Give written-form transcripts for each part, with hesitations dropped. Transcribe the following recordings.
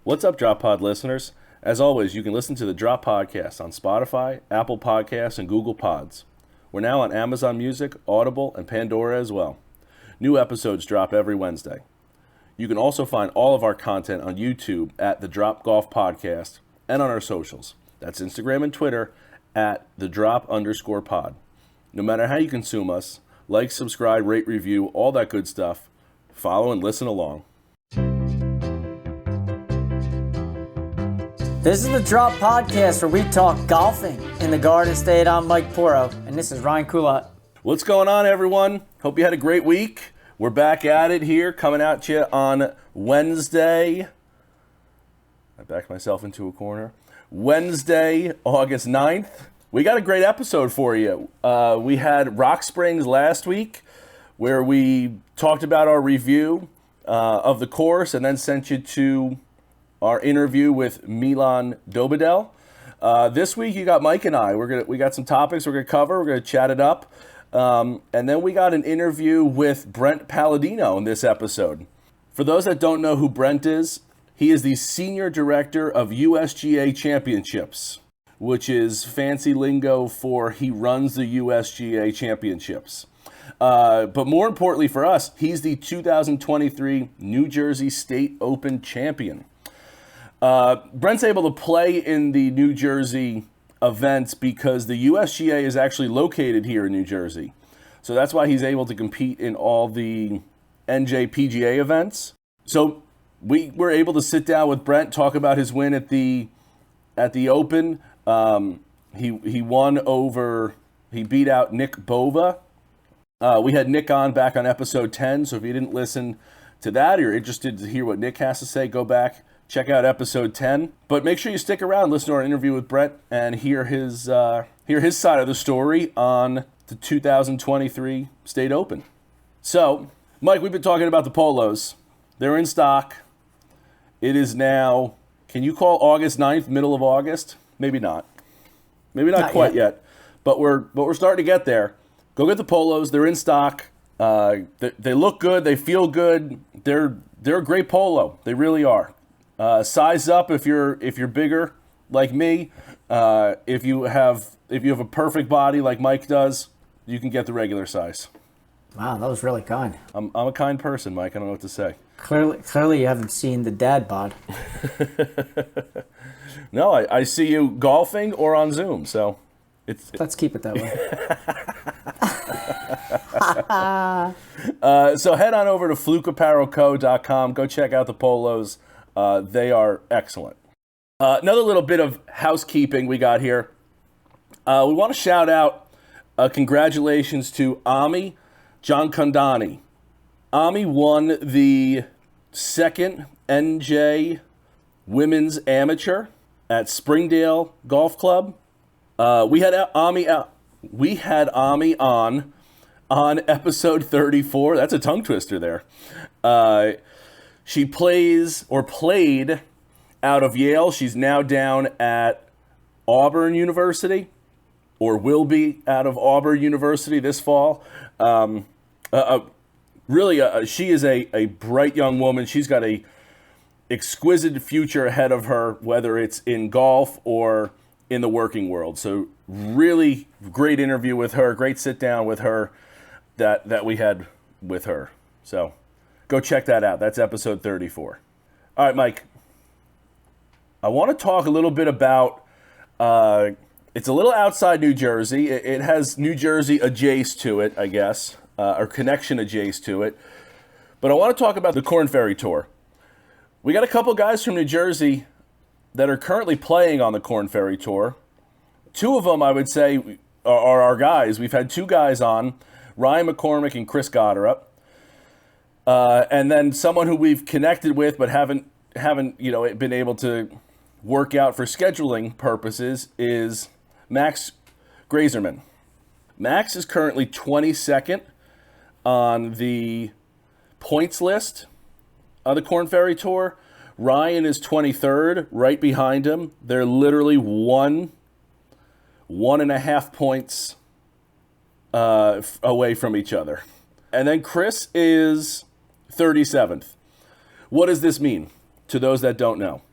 What's up, Drop Pod listeners? As always, you can listen to the Drop Podcast on Spotify, Apple Podcasts, and Google Pods. We're now on Amazon Music, Audible, and Pandora as well. New episodes drop every Wednesday. You can also find all of our content on YouTube at the Drop Golf Podcast and on our socials. That's Instagram and Twitter at the Drop_pod. No matter how you consume us, like, subscribe, rate, review, all that good stuff. Follow and listen along. This is the Drop Podcast where we talk golfing in the Garden State. I'm Mike Porro, and this is Ryan Coulott. What's going on, everyone? Hope you had a great week. We're back at it here, coming at you on Wednesday. I backed myself into a corner. Wednesday, August 9th. We got a great episode for you. We had Rock Springs last week, where we talked about our review of the course and then sent you to our interview with Milan Dobedel. This week you got Mike and I. We got some topics we're gonna cover. We're gonna chat it up, and then we got an interview with Brent Paladino in this episode. For those that don't know who Brent is, he is the senior director of USGA Championships, which is fancy lingo for he runs the USGA Championships. But more importantly for us, he's the 2023 New Jersey State Open champion. Brent's able to play in the New Jersey events because the USGA is actually located here in New Jersey. So that's why he's able to compete in all the NJPGA events. So we were able to sit down with Brent, talk about his win at the Open. He beat out Nick Bova. We had Nick back on episode 10, so if you didn't listen to that or you're interested to hear what Nick has to say, go back. Check out episode 10, but make sure you stick around, listen to our interview with Brent, and hear his side of the story on the 2023 State Open. So, Mike, we've been talking about the polos. They're in stock. It is now, can you call August 9th, middle of August? Maybe not. Maybe not quite yet, but we're starting to get there. Go get the polos. They're in stock. They look good. They feel good. They're a great polo. They really are. Size up if you're bigger like me. If you have a perfect body like Mike does, you can get the regular size. Wow, that was really kind. I'm a kind person, Mike. I don't know what to say. Clearly you haven't seen the dad bod. No, I see you golfing or on Zoom, so Let's keep it that way. So head on over to flukeapparelco.com. Go check out the polos. They are excellent. Another little bit of housekeeping we got here. We want to shout out congratulations to Ami Giancondani. Ami won the second NJ Women's Amateur at Springdale Golf Club. We had Ami on episode 34. That's a tongue twister there. She played out of Yale. She's now down at Auburn University, or will be out of Auburn University this fall. She is a bright young woman. She's got a exquisite future ahead of her, whether it's in golf or in the working world. So really great interview with her, great sit down with her that we had with her. So go check that out. That's episode 34. All right, Mike. I want to talk a little bit about, it's a little outside New Jersey. It has New Jersey adjacent to it, I guess, or connection adjacent to it. But I want to talk about the Korn Ferry Tour. We got a couple guys from New Jersey that are currently playing on the Korn Ferry Tour. Two of them, I would say, are our guys. We've had two guys on, Ryan McCormick and Chris Goddard. And then someone who we've connected with but haven't been able to work out for scheduling purposes is Max Grazerman. Max is currently 22nd on the points list of the Korn Ferry Tour. Ryan is 23rd, right behind him. They're literally 1.5 points away from each other. And then Chris is 37th. What does this mean to those that don't know?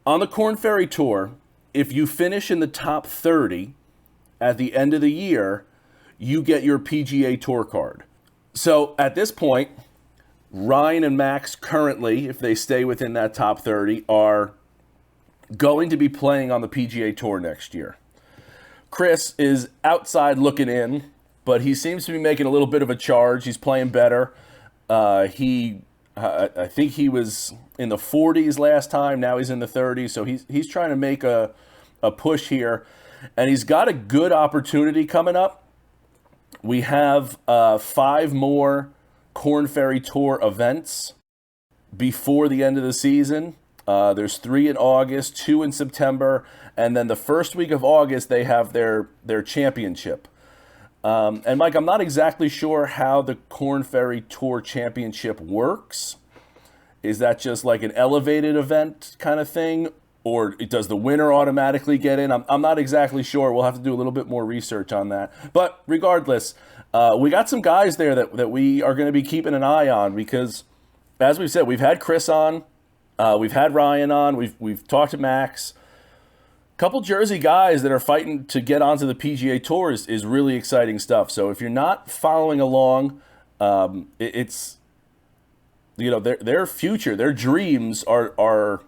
On the Korn Ferry Tour, if you finish in the top 30 at the end of the year, you get your PGA Tour card. So at this point, Ryan and Max currently, if they stay within that top 30, are going to be playing on the PGA Tour next year. Chris is outside looking in, but he seems to be making a little bit of a charge. He's playing better. I think he was in the 40s last time. Now he's in the 30s. So he's trying to make a push here. And he's got a good opportunity coming up. We have 5 more Korn Ferry Tour events before the end of the season. There's 3 in August, 2 in September, and then the first week of August they have their championship. And Mike, I'm not exactly sure how the Korn Ferry Tour Championship works. Is that just like an elevated event kind of thing? Or does the winner automatically get in? I'm not exactly sure. We'll have to do a little bit more research on that. But regardless, we got some guys there that we are going to be keeping an eye on because, as we've said, we've had Chris on. We've had Ryan on. We've talked to Max. A couple Jersey guys that are fighting to get onto the PGA Tour is really exciting stuff. So if you're not following along, it's their future, their dreams are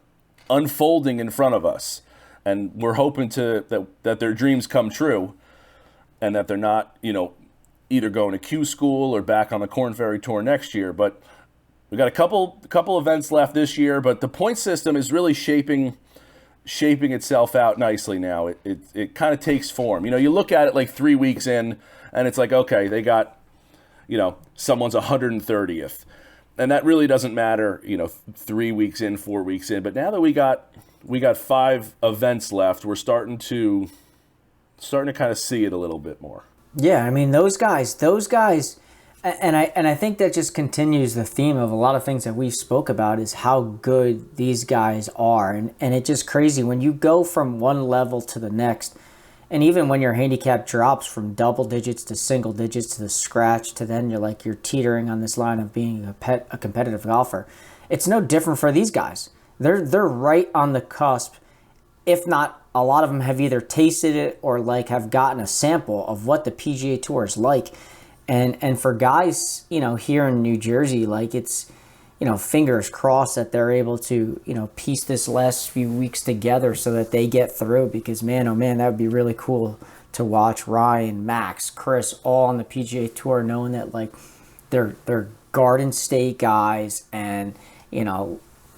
unfolding in front of us, and we're hoping that their dreams come true, and that they're not either going to Q School or back on the Korn Ferry Tour next year. But we got a couple events left this year, but the point system is really shaping itself out nicely now. It kind of takes form. You look at it like 3 weeks in, and it's like, okay, they got someone's 130th. And that really doesn't matter, 3 weeks in, 4 weeks in. But now that we got 5 events left, we're starting to kind of see it a little bit more. Yeah, I mean those guys, and I think that just continues the theme of a lot of things that we spoke about is how good these guys are, and it's just crazy when you go from one level to the next. And even when your handicap drops from double digits to single digits to the scratch to then you're teetering on this line of being a competitive golfer, it's no different for these guys. They're right on the cusp. If not, a lot of them have either tasted it or have gotten a sample of what the PGA Tour is like. And for guys, here in New Jersey, it's, fingers crossed that they're able to, piece this last few weeks together so that they get through, because man, oh man, that would be really cool to watch Ryan, Max, Chris, all on the PGA Tour, knowing that they're Garden State guys, and,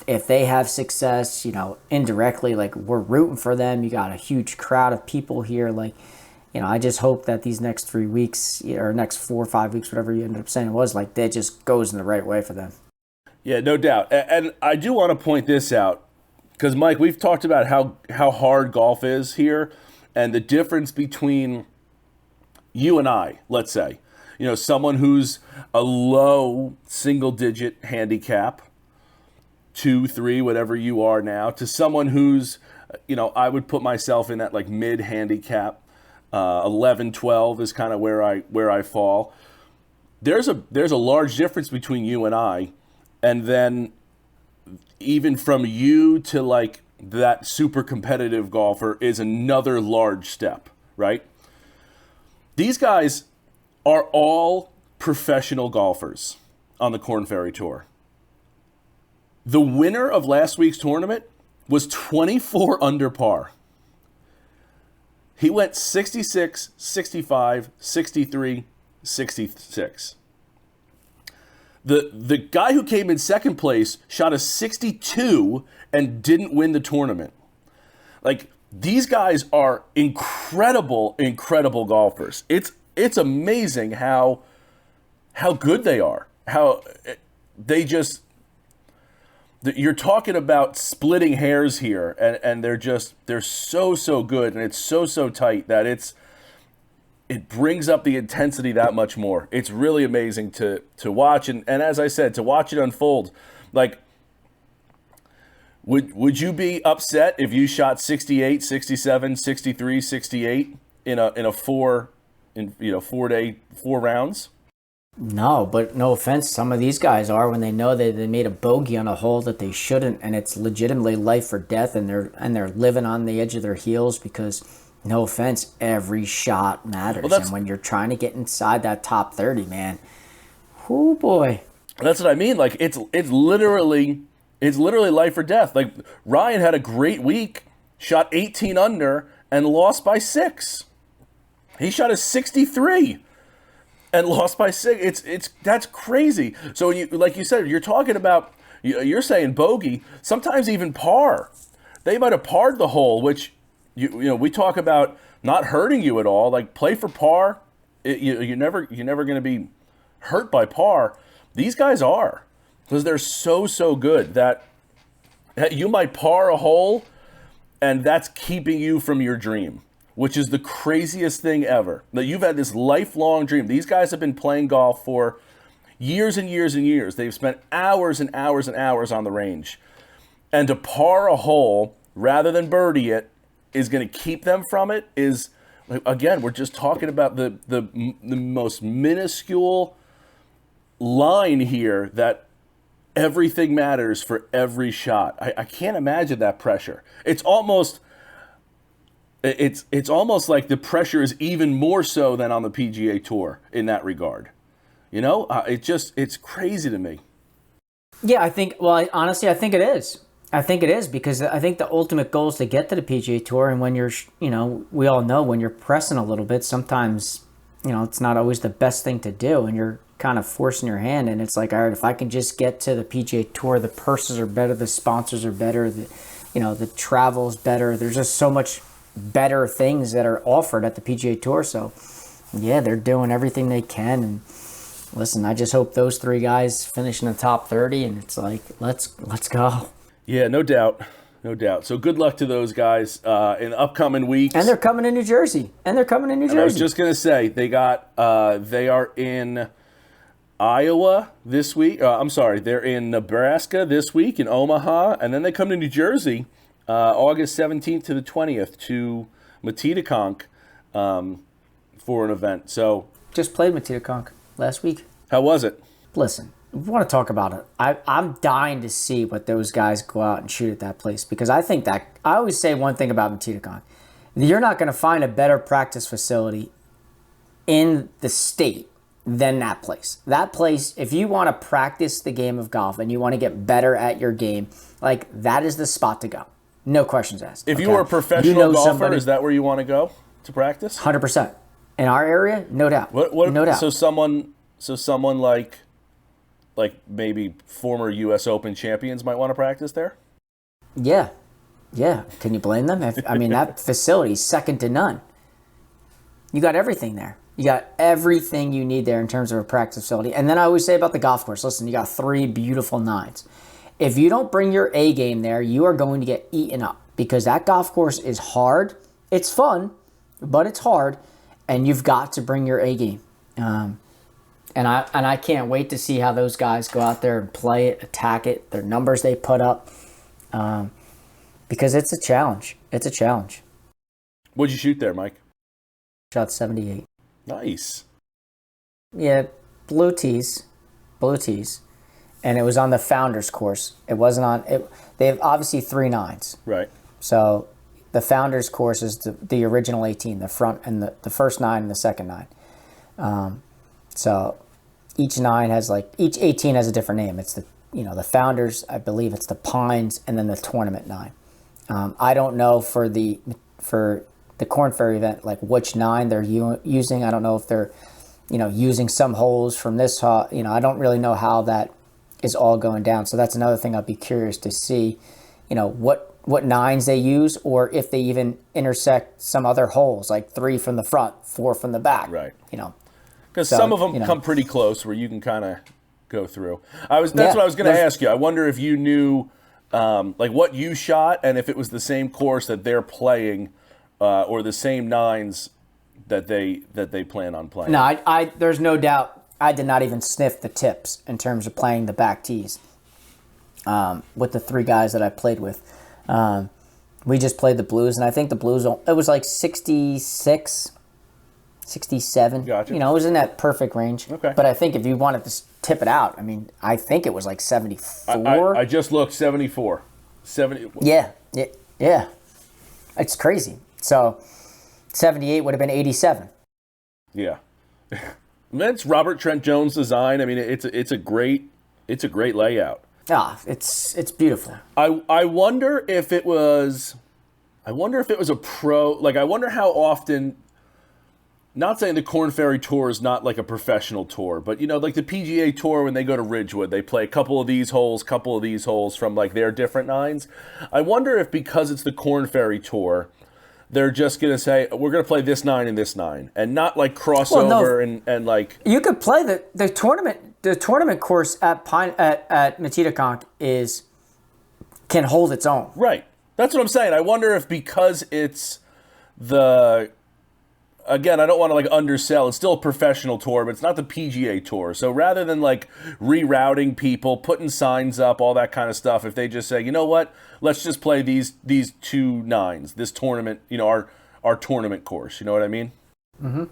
if they have success, indirectly, we're rooting for them. You got a huge crowd of people here. I just hope that these next 3 weeks or next 4 or 5 weeks, whatever you ended up saying it was, that just goes in the right way for them. Yeah, no doubt. And I do want to point this out because, Mike, we've talked about how hard golf is here and the difference between you and I, let's say. Someone who's a low single-digit handicap, 2, 3, whatever you are now, to someone who's, I would put myself in that mid-handicap. 11, 12 is kind of where I fall. There's a large difference between you and I, and then even from you to that super competitive golfer is another large step, right? These guys are all professional golfers on the Korn Ferry Tour. The winner of last week's tournament was 24 under par. He went 66, 65, 63, 66. The guy who came in second place shot a 62 and didn't win the tournament. These guys are incredible golfers. It's amazing how good they are. How they just, you're talking about splitting hairs here, and they're so good, and it's so tight that it brings up the intensity that much more. It's really amazing to watch, and as I said, to watch it unfold. Would you be upset if you shot 68, 67, 63, 68 in a 4 rounds? No, but no offense, some of these guys are when they know that they made a bogey on a hole that they shouldn't, and it's legitimately life or death, and they're living on the edge of their heels because, no offense, every shot matters. Well, and when you're trying to get inside that top 30, man, oh boy. That's what I mean. Like it's literally life or death. Like Ryan had a great week, shot 18 under and lost by 6. He shot a 63 and lost by 6. That's crazy. So you, like you said, you're talking about, you're saying bogey, sometimes even par. They might have parred the hole, which you know we talk about not hurting you at all. Like play for par. You're never going to be hurt by par. These guys are, because they're so good that you might par a hole, and that's keeping you from your dream, which is the craziest thing ever. That you've had this lifelong dream. These guys have been playing golf for years and years and years. They've spent hours and hours and hours on the range. And to par a hole rather than birdie it is going to keep them from it. Is, again, we're just talking about the most minuscule line here that everything matters for every shot. I can't imagine that pressure. It's almost like the pressure is even more so than on the PGA Tour in that regard. You know, it's crazy to me. Yeah, honestly, I think it is. I think it is because I think the ultimate goal is to get to the PGA Tour, and when you're, we all know when you're pressing a little bit, sometimes, it's not always the best thing to do, and you're kind of forcing your hand, and it's like, all right, if I can just get to the PGA Tour, the purses are better, the sponsors are better, the travel's better. There's just so much better things that are offered at the PGA Tour. So, yeah, they're doing everything they can. And listen, I just hope those 3 guys finish in the top 30, and it's like, let's go. Yeah, no doubt. No doubt. So good luck to those guys in the upcoming weeks. And they're coming to New Jersey. And I was just going to say, they are in Iowa this week. They're in Nebraska this week, in Omaha, and then they come to New Jersey August 17th to the 20th to Matitaconk for an event. So just played Matitaconk last week. How was it? Listen, we want to talk about it. I'm dying to see what those guys go out and shoot at that place, because I think that I always say one thing about Matitaconk. You're not going to find a better practice facility in the state than that place. That place, if you want to practice the game of golf and you want to get better at your game, like, that is the spot to go. No questions asked. If you were a professional golfer, is that where you want to go to practice? 100%. In our area, no doubt. No doubt. So someone like maybe former U.S. Open champions might want to practice there? Yeah. Can you blame them? That facility is second to none. You got everything there. You got everything you need there in terms of a practice facility. And then I always say about the golf course, listen, you got 3 beautiful 9s. If you don't bring your A game there, you are going to get eaten up, because that golf course is hard. It's fun, but it's hard, and you've got to bring your A game. And I can't wait to see how those guys go out there and play it, attack it, their numbers they put up, because it's a challenge. It's a challenge. What'd you shoot there, Mike? Shot 78. Nice. Yeah, blue tees. And it was on the Founders course. It wasn't on it. They have obviously 3 9s. Right. So the Founders course is the original 18, the front and the first 9 and the second 9. So each 9 has each 18 has a different name. It's the Founders, I believe it's the Pines, and then the tournament 9. I don't know for the Korn Ferry event, which 9 they're using. I don't know if they're, using some holes from this. I don't really know how that is all going down. So that's another thing I'd be curious to see, what 9s they use, or if they even intersect some other holes, like 3 from the front, 4 from the back. Right. Because some of them come pretty close where you can kind of go through. That's what I was going to ask you. I wonder if you knew what you shot, and if it was the same course that they're playing, or the same 9s that they plan on playing. No, I there's no doubt. I did not even sniff the tips in terms of playing the back tees with the 3 guys that I played with. We just played the blues, and I think the blues, it was like 66 67. Gotcha. You know, it was in that perfect range. Okay. But I think if you wanted to tip it out, I mean, I think it was like 74. I just looked, 74. 70. Yeah. It's crazy. So 78 would have been 87. Yeah. That's Robert Trent Jones' design. I mean, it's a great layout. Ah, it's beautiful. I wonder if it was a pro. Like, I wonder how often. Not saying the Korn Ferry Tour is not like a professional tour, but, you know, like the PGA Tour, when they go to Ridgewood, they play a couple of these holes from like their different nines. I wonder if, because it's the Korn Ferry Tour, they're just going to say, we're going to play this 9 and this 9, and not like crossover and like. You could play the tournament course at Metidaconk can hold its own. Right. That's what I'm saying. I wonder if, because it's again, I don't want to like undersell. It's still a professional tour, but it's not the PGA Tour. So rather than like rerouting people, putting signs up, all that kind of stuff, if they just say, you know what, let's just play these 2 9s, this tournament, you know, our tournament course. You know what I mean? Mm-hmm.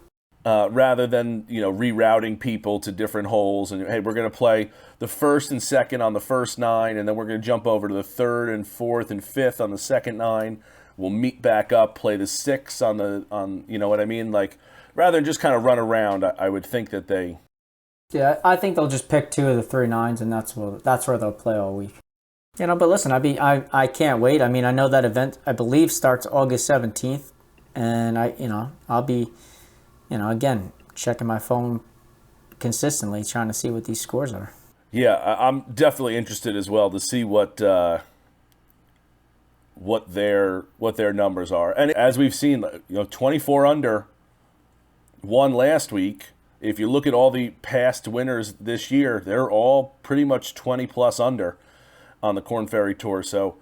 Rather than, you know, rerouting people to different holes and, hey, we're going to play the first and second on the first 9, and then we're going to jump over to the third and fourth and fifth on the second 9. We'll meet back up, play the 6 on you know what I mean? Like, rather than just kind of run around, I would think that they. Yeah, I think they'll just pick 2 of the 3 9s, and that's where they'll play all week. You know, but listen, I can't wait. I mean, I know that event, I believe, starts August 17th, and I'll be, you know, again, checking my phone consistently, trying to see what these scores are. Yeah, I'm definitely interested as well to see what their numbers are. And as we've seen, you know, 24 under, won last week. If you look at all the past winners this year, they're all pretty much 20 plus under on the Korn Ferry Tour. So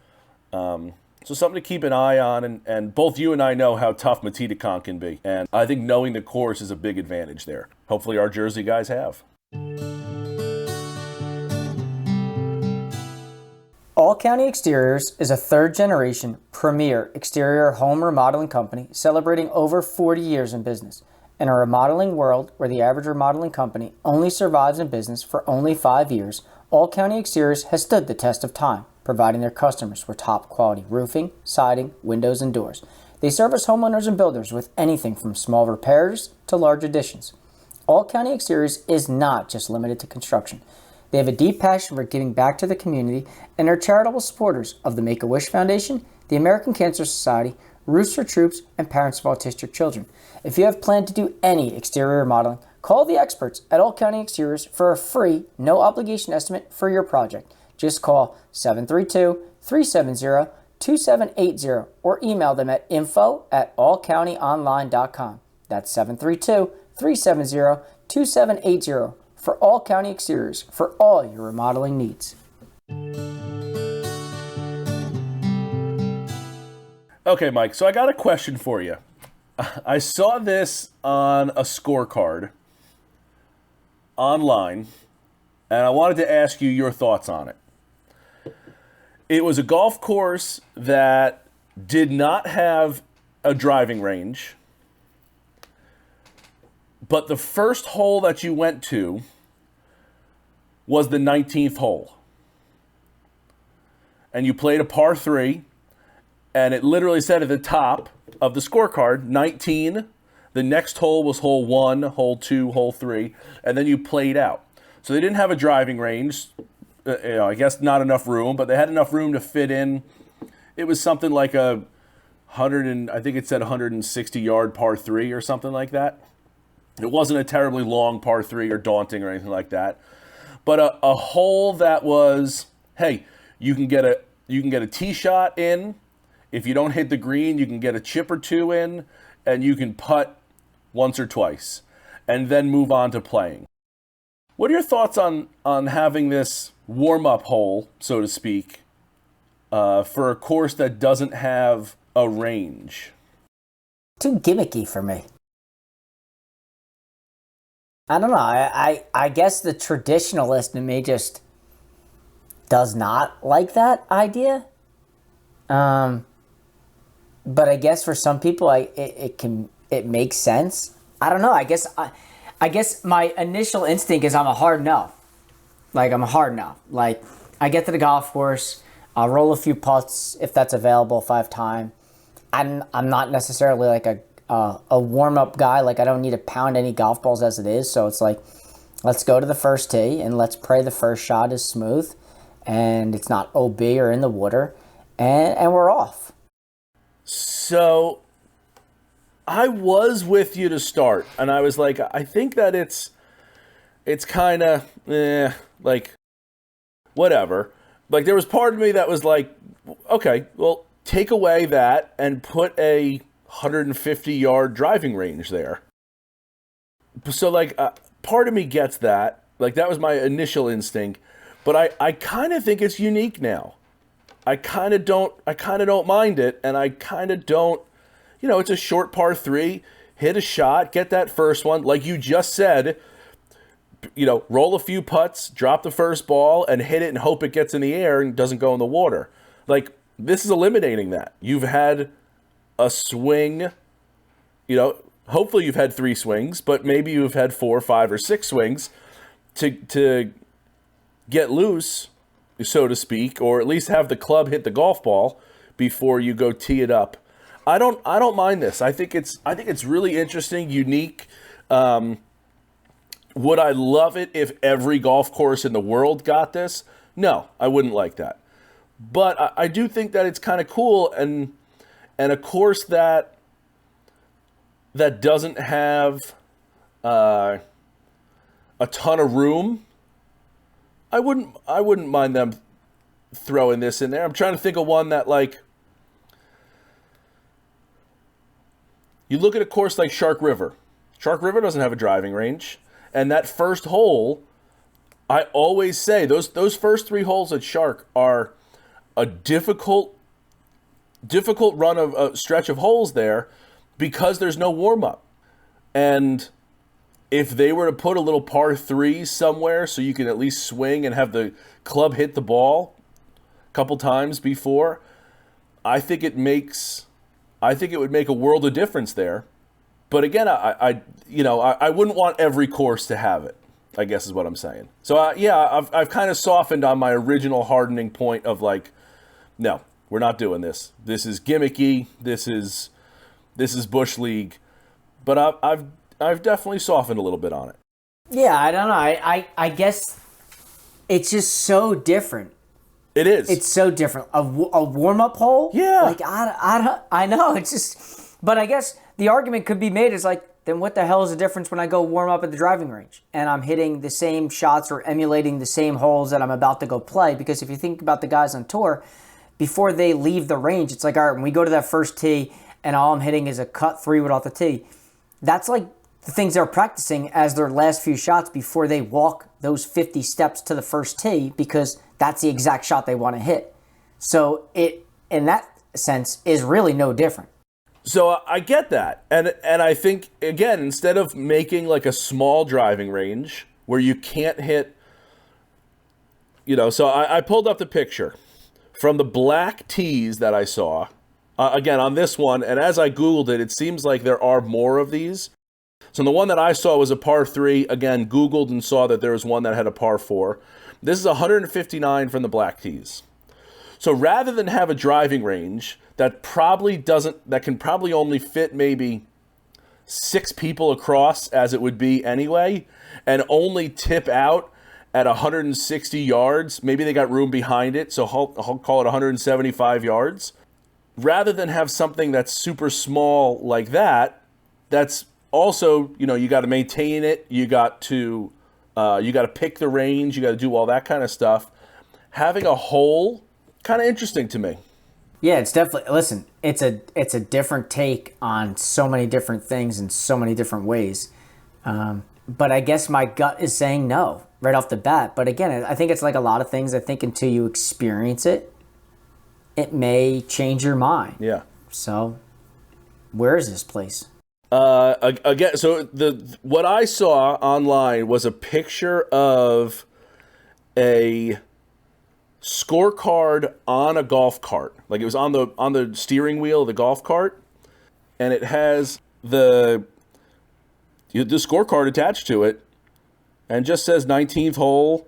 something to keep an eye on. And both you and I know how tough Metidaconk can be. And I think knowing the course is a big advantage there. Hopefully our Jersey guys have. All County Exteriors is a third-generation premier exterior home remodeling company celebrating over 40 years in business. In a remodeling world where the average remodeling company only survives in business for only 5 years, All County Exteriors has stood the test of time, providing their customers with top-quality roofing, siding, windows, and doors. They service homeowners and builders with anything from small repairs to large additions. All County Exteriors is not just limited to construction. They have a deep passion for giving back to the community and are charitable supporters of the Make-A-Wish Foundation, the American Cancer Society, Roofs for Troops, and Parents of Autistic Children. If you have planned to do any exterior remodeling, call the experts at All County Exteriors for a free, no-obligation estimate for your project. Just call 732-370-2780 or email them at info@allcountyonline.com. That's 732-370-2780. For All County Exteriors, for all your remodeling needs. Okay, Mike, so I got a question for you. I saw this on a scorecard online, and I wanted to ask you your thoughts on it. It was a golf course that did not have a driving range, but the first hole that you went to was the 19th hole. And you played a par 3, and it literally said at the top of the scorecard, 19. The next hole was hole 1, hole 2, hole 3, and then you played out. So they didn't have a driving range. I guess not enough room, but they had enough room to fit in. It was something like a 160-yard par 3 or something like that. It wasn't a terribly long par 3 or daunting or anything like that. But a hole that was, hey, you can get a tee shot in. If you don't hit the green, you can get a chip or 2 in, and you can putt once or twice, and then move on to playing. What are your thoughts on having this warm-up hole, so to speak, for a course that doesn't have a range? Too gimmicky for me. I don't know. I guess the traditionalist in me just does not like that idea. But I guess for some people, it makes sense. I don't know. I guess my initial instinct is I'm a hard no. Like, I'm a hard no. Like, I get to the golf course, I'll roll a few putts if that's available, if I have time. I'm not necessarily like a warm-up guy. Like, I don't need to pound any golf balls as it is. So it's like, let's go to the first tee and let's pray the first shot is smooth and it's not OB or in the water, and we're off. So I was with you to start, and I was like, I think that it's kind of, like, whatever. Like, there was part of me that was like, okay, well, take away that and put a 150-yard driving range there. So, like, part of me gets that. Like, that was my initial instinct. But I kind of think it's unique now. I kind of don't mind it, and I kind of don't, it's a short par 3, hit a shot, get that first one, like you just said, roll a few putts, drop the first ball, and hit it and hope it gets in the air and doesn't go in the water. Like, this is eliminating that. You've had a swing, hopefully you've had 3 swings, but maybe you've had 4, 5, or 6 swings to get loose, so to speak, or at least have the club hit the golf ball before you go tee it up. I don't mind this. I think it's really interesting, unique. Would I love it if every golf course in the world got this? No, I wouldn't like that. But I do think that it's kind of cool, and a course that doesn't have a ton of room, I wouldn't mind them throwing this in there. I'm trying to think of one that, like, you look at a course like Shark River. Shark River doesn't have a driving range. And that first hole, I always say, those first 3 holes at Shark are a difficult run of a stretch of holes there because there's no warm-up. And if they were to put a little par 3 somewhere so you can at least swing and have the club hit the ball a couple times before, I think it would make a world of difference there. But again, I wouldn't want every course to have it, I guess is what I'm saying. So I've kind of softened on my original hardening point of, like, no, we're not doing this. This is gimmicky. This is Bush League. But I've definitely softened a little bit on it. Yeah, I don't know. I guess it's just so different. It is. It's so different. A warm-up hole? Yeah. Like, I know. It's just... But I guess the argument could be made is, like, then what the hell is the difference when I go warm up at the driving range and I'm hitting the same shots or emulating the same holes that I'm about to go play? Because if you think about the guys on tour, before they leave the range, it's like, all right, when we go to that first tee and all I'm hitting is a cut 3 without the tee, that's like the things they're practicing as their last few shots before they walk those 50 steps to the first tee, because that's the exact shot they want to hit. So it, in that sense, is really no different. So I get that. And I think, again, instead of making like a small driving range where you can't hit, so I pulled up the picture from the black tees that I saw, again, on this one. And as I Googled it, it seems like there are more of these. So the one that I saw was a par 3. Again, Googled and saw that there was one that had a par 4. This is 159 from the black tees. So rather than have a driving range that can probably only fit maybe 6 people across, as it would be anyway, and only tip out at 160 yards, maybe they got room behind it, so I'll call it 175 yards. Rather than have something that's super small like that, that's also, you got to maintain it, you got to pick the range, you got to do all that kind of stuff. Having a hole, kind of interesting to me. Yeah, it's definitely, listen, it's a different take on so many different things in so many different ways. But I guess my gut is saying no right off the bat. But again, I think it's like a lot of things. I think until you experience it, it may change your mind. Yeah. So where is this place? Again, so what I saw online was a picture of a scorecard on a golf cart. Like, it was on the steering wheel of the golf cart, and it has the the scorecard attached to it, and just says 19th hole.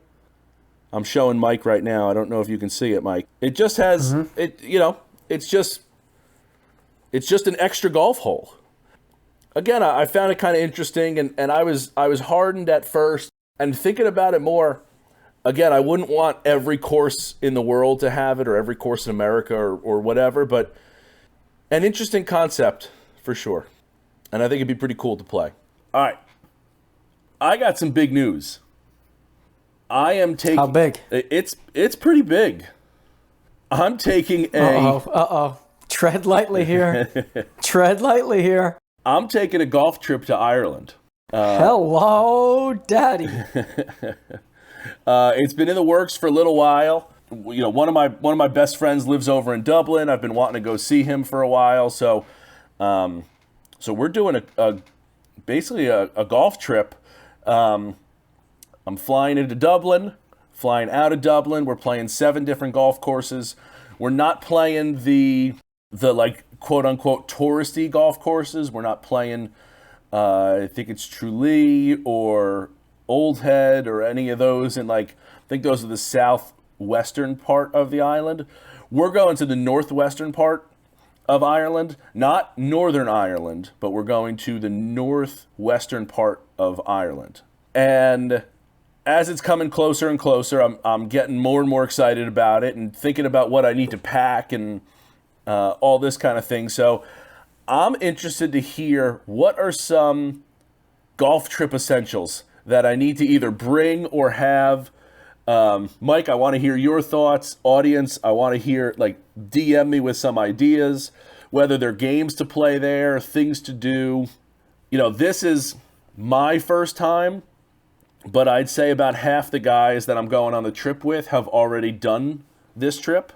I'm showing Mike right now. I don't know if you can see it, Mike. It just has it. You know, it's just an extra golf hole. Again, I found it kind of interesting, and I was hardened at first, and thinking about it more. Again, I wouldn't want every course in the world to have it, or every course in America, or whatever, but an interesting concept for sure. And I think it'd be pretty cool to play. All right. I got some big news. I am taking... How big? It's pretty big. I'm taking a... Uh-oh. Tread lightly here. Tread lightly here. I'm taking a golf trip to Ireland. Hello, Daddy. It's been in the works for a little while. You know, one of my best friends lives over in Dublin. I've been wanting to go see him for a while. So we're doing basically a golf trip. I'm flying into Dublin, flying out of Dublin. We're playing 7 different golf courses. We're not playing the like quote unquote touristy golf courses. We're not playing. I think it's Tralee or Old Head or any of those, and like I think those are the southwestern part of the island. We're going to the northwestern part of Ireland, not Northern Ireland, but we're going to the northwestern part of Ireland. And as it's coming closer and closer, I'm getting more and more excited about it and thinking about what I need to pack and all this kind of thing. So I'm interested to hear what are some golf trip essentials that I need to either bring or have. Mike, I want to hear your thoughts. Audience, I want to hear, like, DM me with some ideas, whether they're games to play there, things to do. You know, this is my first time, but I'd say about half the guys that I'm going on the trip with have already done this trip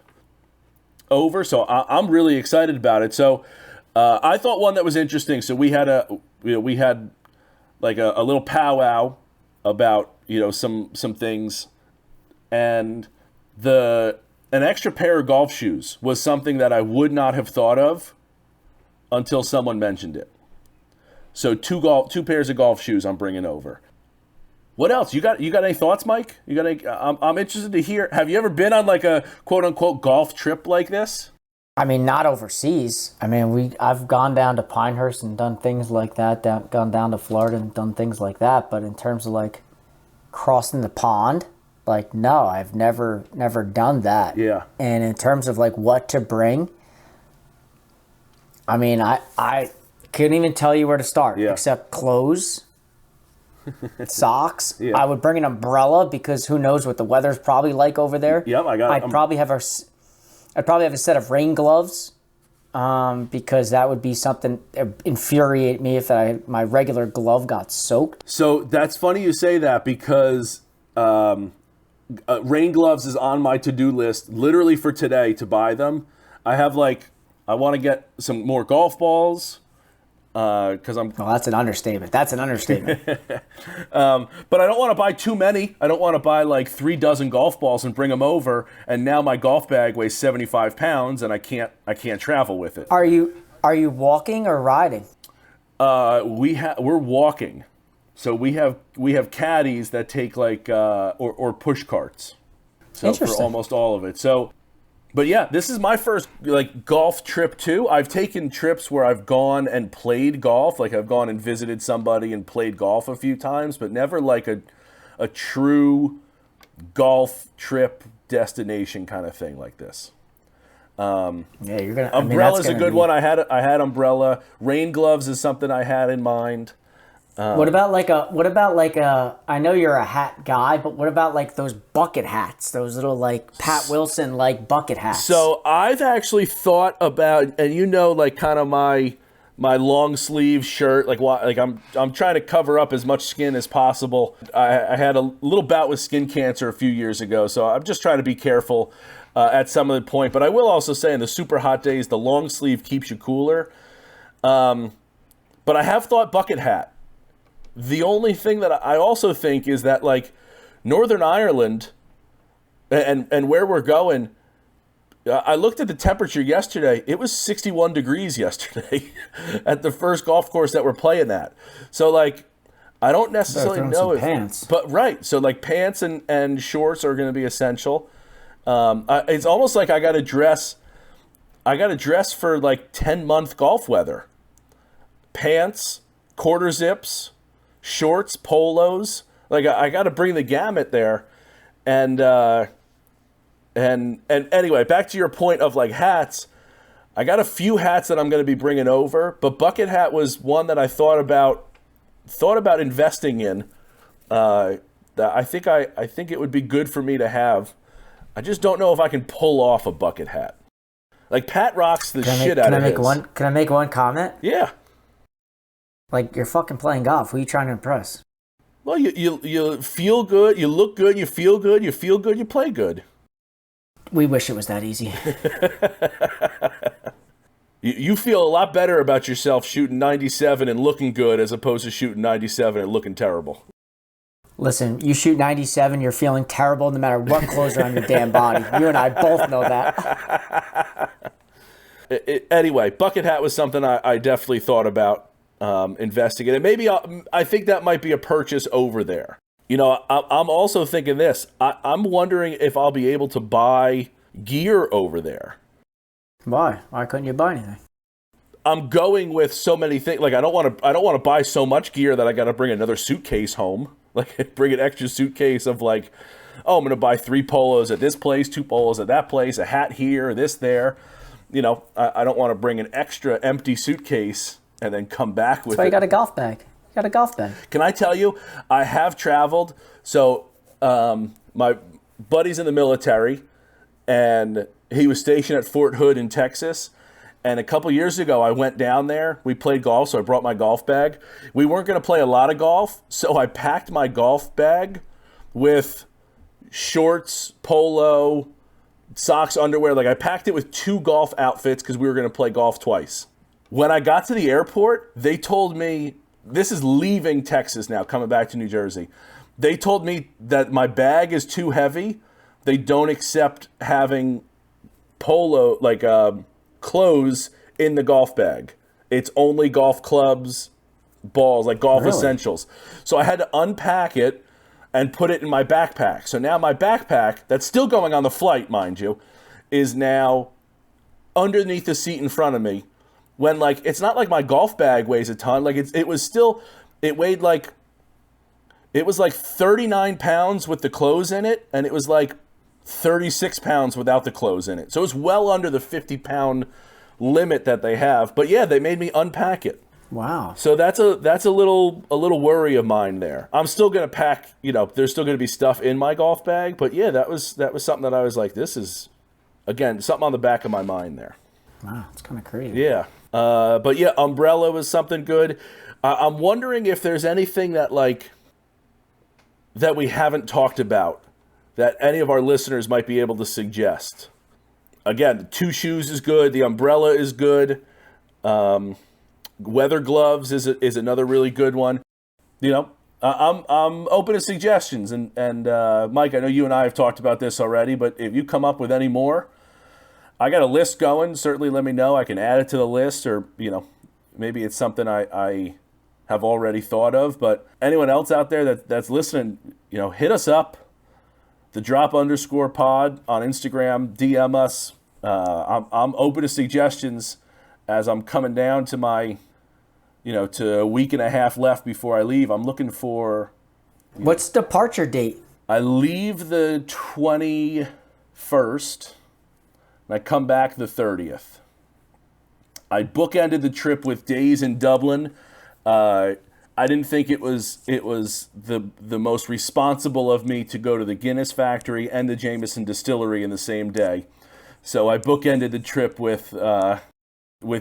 over. So I'm really excited about it. So I thought one that was interesting. So we had like a little powwow about, you know, some things, and an extra pair of golf shoes was something that I would not have thought of until someone mentioned it. So two pairs of golf shoes I'm bringing over. What else? You got any thoughts, Mike? You got any? I'm interested to hear. Have you ever been on like a quote unquote golf trip like this? I mean, not overseas. I mean, I've gone down to Pinehurst and done things like that. Gone down to Florida and done things like that. But in terms of like crossing the pond, like no, I've never done that. Yeah. And in terms of like what to bring, I mean, I couldn't even tell you where to start. Yeah. Except clothes, socks. Yeah. I would bring an umbrella because who knows what the weather's probably like over there. Yep, I got it. I'd probably have a set of rain gloves, because that would be something infuriate me if my regular glove got soaked. So that's funny you say that, because rain gloves is on my to-do list literally for today to buy them. I want to get some more golf balls. Because I'm. Well, that's an understatement. That's an understatement. But I don't want to buy too many. I don't want to buy like 3 dozen golf balls and bring them over, and now my golf bag weighs 75 pounds, and I can't travel with it. Are you walking or riding? We're walking, so we have caddies that take like or push carts. So for almost all of it. So. But yeah, this is my first like golf trip too. I've taken trips where I've gone and played golf, like I've gone and visited somebody and played golf a few times, but never like a true golf trip destination kind of thing like this. Yeah, you're gonna. Umbrella's a good one. I had umbrella. Rain gloves is something I had in mind. What about like a? I know you're a hat guy, but what about like those bucket hats? Those little like Pat Wilson like bucket hats. So I've actually thought about, and you know, like kind of my long sleeve shirt, like I'm trying to cover up as much skin as possible. I had a little bout with skin cancer a few years ago, so I'm just trying to be careful at some of the point. But I will also say, in the super hot days, the long sleeve keeps you cooler. But I have thought bucket hat. The only thing that I also think is that, like, Northern Ireland and where we're going, I looked at the temperature yesterday. It was 61 degrees yesterday at the first golf course that we're playing at. So, like, I don't necessarily know if pants. But right, so like pants and shorts are going to be essential. It's almost like I got to dress for like 10-month golf weather. Pants, quarter zips, shorts, polos. Like I got to bring the gamut there. And anyway, back to your point of like hats. I got a few hats that I'm going to be bringing over, but bucket hat was one that I thought about investing in. That I think it would be good for me to have. I just don't know if I can pull off a bucket hat. Like Pat rocks the shit out of his. Can I make one comment? Yeah. Like, you're fucking playing golf. Who are you trying to impress? Well, you feel good, you look good, you feel good, you play good. We wish it was that easy. You feel a lot better about yourself shooting 97 and looking good as opposed to shooting 97 and looking terrible. Listen, you shoot 97, you're feeling terrible no matter what clothes are on your damn body. You and I both know that. Anyway, bucket hat was something I definitely thought about investing in. And maybe I think that might be a purchase over there. You know, I'm also thinking this. I'm wondering if I'll be able to buy gear over there. Why? Why couldn't you buy anything? I'm going with so many things. Like I don't want to buy so much gear that I got to bring another suitcase home. Like bring an extra suitcase of like, oh, I'm going to buy 3 polos at this place, 2 polos at that place, a hat here, this there. You know, I don't want to bring an extra empty suitcase and then come back with it. That's why you got a golf bag. You got a golf bag. Can I tell you, I have traveled. So my buddy's in the military, and he was stationed at Fort Hood in Texas. And a couple years ago, I went down there. We played golf, so I brought my golf bag. We weren't going to play a lot of golf, so I packed my golf bag with shorts, polo, socks, underwear. Like I packed it with 2 golf outfits because we were going to play golf twice. When I got to the airport, they told me, this is leaving Texas now, coming back to New Jersey. They told me that my bag is too heavy. They don't accept having polo, like clothes in the golf bag. It's only golf clubs, balls, like golf essentials. So I had to unpack it and put it in my backpack. So now my backpack, that's still going on the flight, mind you, is now underneath the seat in front of me. When like, it's not like my golf bag weighs a ton. Like it was like 39 pounds with the clothes in it. And it was like 36 pounds without the clothes in it. So it's well under the 50-pound limit that they have. But yeah, they made me unpack it. Wow. So that's a little worry of mine there. I'm still going to pack, you know, there's still going to be stuff in my golf bag, but yeah, that was something that I was like, this is, again, something on the back of my mind there. Wow, it's kind of crazy. Yeah. But yeah, umbrella was something good. I'm wondering if there's anything that we haven't talked about that any of our listeners might be able to suggest. Again, the 2 shoes is good. The umbrella is good. Weather gloves is another really good one. You know, I'm open to suggestions. And Mike, I know you and I have talked about this already, but if you come up with any more, I got a list going. Certainly let me know. I can add it to the list, or, you know, maybe it's something I have already thought of. But anyone else out there that's listening, you know, hit us up. The drop_pod on Instagram, DM us. I'm open to suggestions as I'm coming down to my, you know, to a week and a half left before I leave. I'm looking for... What's departure date? I leave the 21st, and I come back the 30th. I bookended the trip with days in Dublin. I didn't think it was the most responsible of me to go to the Guinness factory and the Jameson distillery in the same day. So I bookended the trip with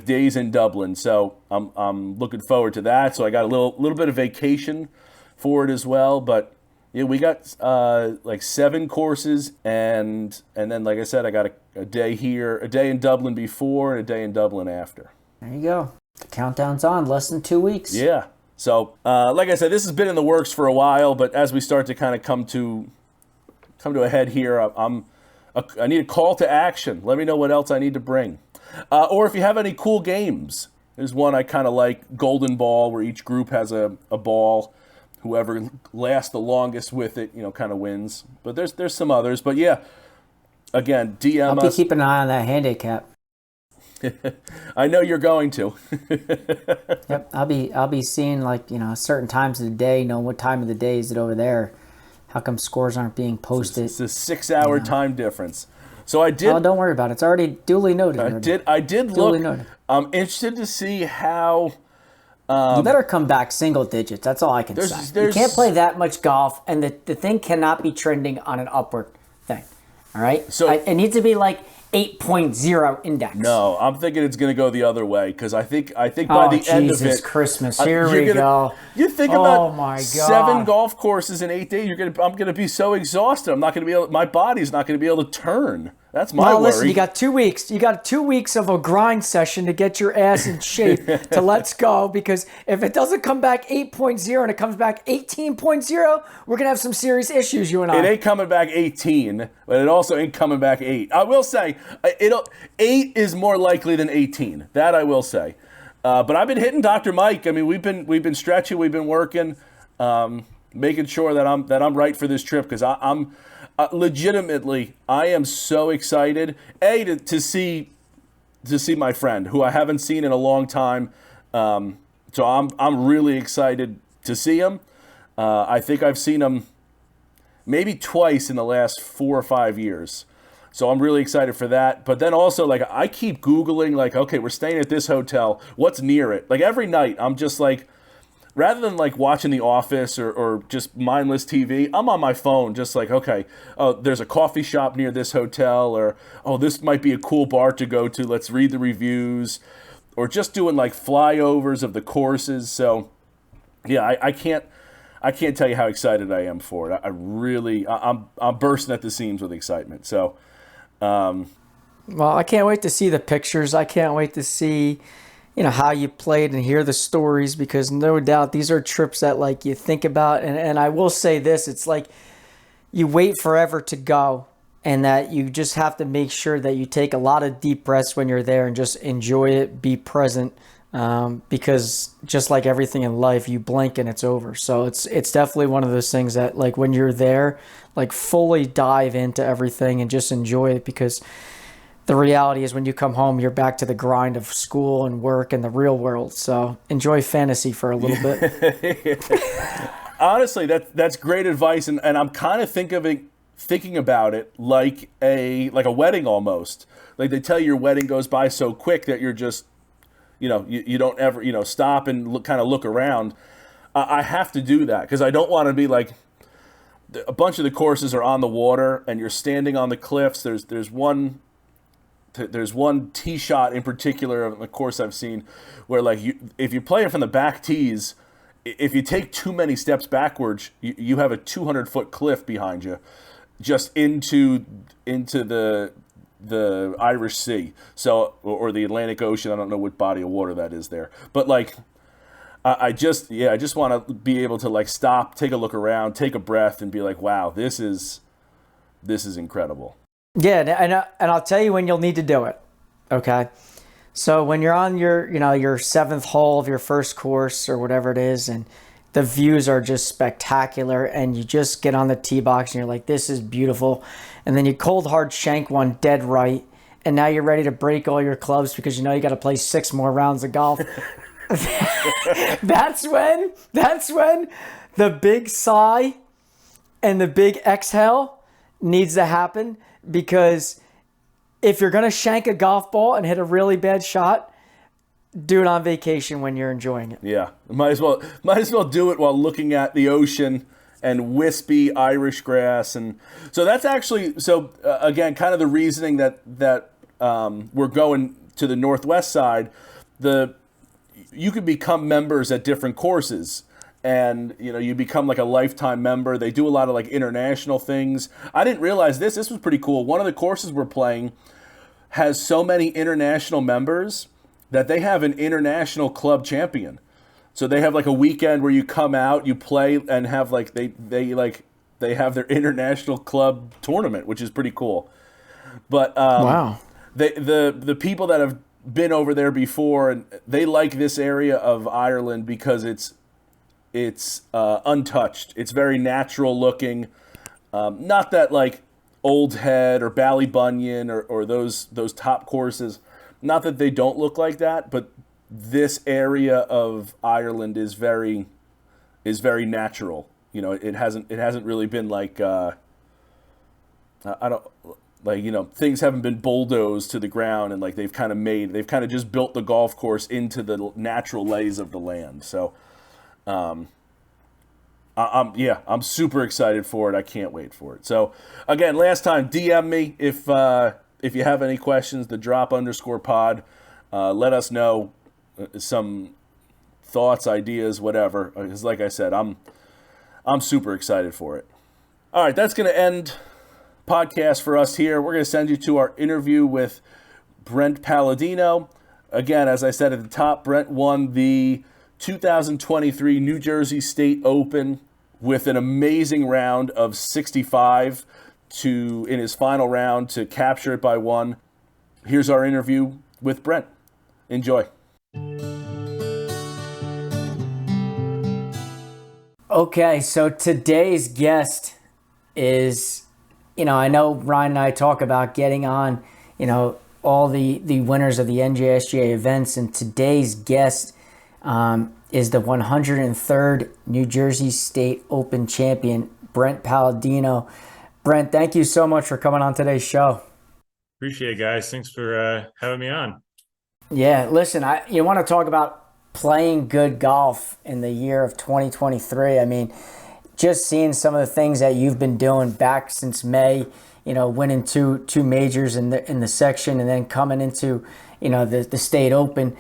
days in Dublin. So I'm looking forward to that. So I got a little bit of vacation for it as well. But yeah, we got like 7 courses, and then like I said, I got a day here, a day in Dublin before, and a day in Dublin after. There you go. The countdown's on. Less than 2 weeks. Yeah. So, like I said, this has been in the works for a while, but as we start to kind of come to a head here, I need a call to action. Let me know what else I need to bring. Or if you have any cool games. There's one I kind of like, Golden Ball, where each group has a ball. whoever lasts the longest with it, kind of wins. But there's some others. But yeah, again, DM I'll be us. keeping an eye on that handicap. I know you're going to. Yep, I'll be seeing certain times of the day. What time of the day is it over there? How come scores aren't being posted? It's a 6-hour time difference. So I did. Oh, don't worry about it. It's already duly noted. I did duly look. Noted. I'm interested to see how. You better come back single digits. That's all I can say. You can't play that much golf, and the thing cannot be trending on an upward thing. All right? So it needs to be like 8.0 index. No, I'm thinking it's going to go the other way because I think by the end of it, Christmas. Here we go. You think oh about my God. 7 golf courses in 8 days. I'm going to be so exhausted. I'm not going to be able. My body's not going to be able to turn. That's my worry. Listen, you got 2 weeks. You got 2 weeks of a grind session to get your ass in shape to let's go. Because if it doesn't come back 8.0 and it comes back 18.0, we're gonna have some serious issues. You and I. It ain't coming back 18, but it also ain't coming back 8. I will say, 8 is more likely than 18. That I will say. But I've been hitting Dr. Mike. I mean, we've been stretching, we've been working, making sure that I'm right for this trip because I'm. Legitimately, I am so excited. To see my friend who I haven't seen in a long time. So I'm really excited to see him. I think I've seen him maybe twice in the last 4 or 5 years. So I'm really excited for that. But then also, I keep Googling, okay, we're staying at this hotel. What's near it? Every night, I'm just rather than watching The Office or just mindless TV, I'm on my phone just okay, oh, there's a coffee shop near this hotel, or oh, this might be a cool bar to go to. Let's read the reviews, or just doing flyovers of the courses. So yeah, I can't tell you how excited I am for it. I'm bursting at the seams with excitement. So well, I can't wait to see the pictures. I can't wait to see how you played and hear the stories, because no doubt these are trips that you think about. And I will say this, it's you wait forever to go, and that you just have to make sure that you take a lot of deep breaths when you're there and just enjoy it, be present, because just like everything in life, you blink and it's over. So it's definitely one of those things that when you're there, fully dive into everything and just enjoy it, because the reality is when you come home, you're back to the grind of school and work and the real world. So enjoy fantasy for a little bit. Honestly, that's great advice, and I'm kind of thinking about it like a wedding almost. They tell you your wedding goes by so quick that you're just, you don't ever stop and look around. I have to do that because I don't want to be a bunch of the courses are on the water and you're standing on the cliffs. There's one tee shot in particular of the course I've seen where if you're playing from the back tees, if you take too many steps backwards, you have a 200-foot cliff behind you, just into the Irish Sea, so or the Atlantic Ocean. I don't know what body of water that is there, but I just want to be able to stop, take a look around, take a breath, and be wow, this is incredible. Yeah, and I'll tell you when you'll need to do it. Okay, so when you're on your seventh hole of your first course or whatever it is, and the views are just spectacular, and you just get on the tee box and you're like, this is beautiful, and then you cold hard shank one dead right, and now you're ready to break all your clubs because you got to play 6 more rounds of golf. That's when the big sigh and the big exhale needs to happen. Because if you're going to shank a golf ball and hit a really bad shot, do it on vacation when you're enjoying it. Yeah, might as well do it while looking at the ocean and wispy Irish grass. And so that's actually, again, kind of the reasoning that we're going to the Northwest side. You could become members at different courses. And you become a lifetime member. They do a lot of international things. I didn't realize this was pretty cool. One of the courses we're playing has so many international members that they have an international club champion. So they have a weekend where you come out, you play, and have they have their international club tournament, which is pretty cool. But wow, the people that have been over there before, and they like this area of Ireland because it's it's untouched. It's very natural looking. Not that like Old Head or Ballybunion or those top courses, not that they don't look like that, but this area of Ireland is very natural. You know, it hasn't really been like I don't like, you know, things haven't been bulldozed to the ground, and like they've kind of just built the golf course into the natural lays of the land. So I'm super excited for it. I can't wait for it. So again, last time, DM me if you have any questions. The drop_pod. Let us know some thoughts, ideas, whatever. Because like I said, I'm super excited for it. All right, that's going to end podcast for us here. We're going to send you to our interview with Brent Paladino. Again, as I said at the top, Brent won the 2023 New Jersey State Open with an amazing round of 65 in his final round to capture it by one. Here's our interview with Brent. Enjoy. Okay, so today's guest is, you know, I know Ryan and I talk about getting on, you know, all the winners of the NJSGA events, and today's guest is the 103rd New Jersey State Open champion, Brent Paladino. Brent, thank you so much for coming on today's show. Appreciate it, guys. Thanks for having me on. Yeah, listen, you want to talk about playing good golf in the year of 2023. I mean, just seeing some of the things that you've been doing back since May, you know, winning two majors in the section, and then coming into, you know, the State Open.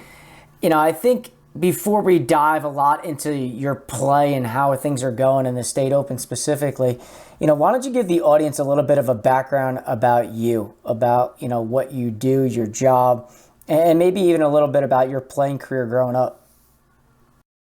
You know, I think before we dive a lot into your play and how things are going in the State Open specifically, you know, why don't you give the audience a little bit of a background about you, about, you know, what you do, your job, and maybe even a little bit about your playing career growing up.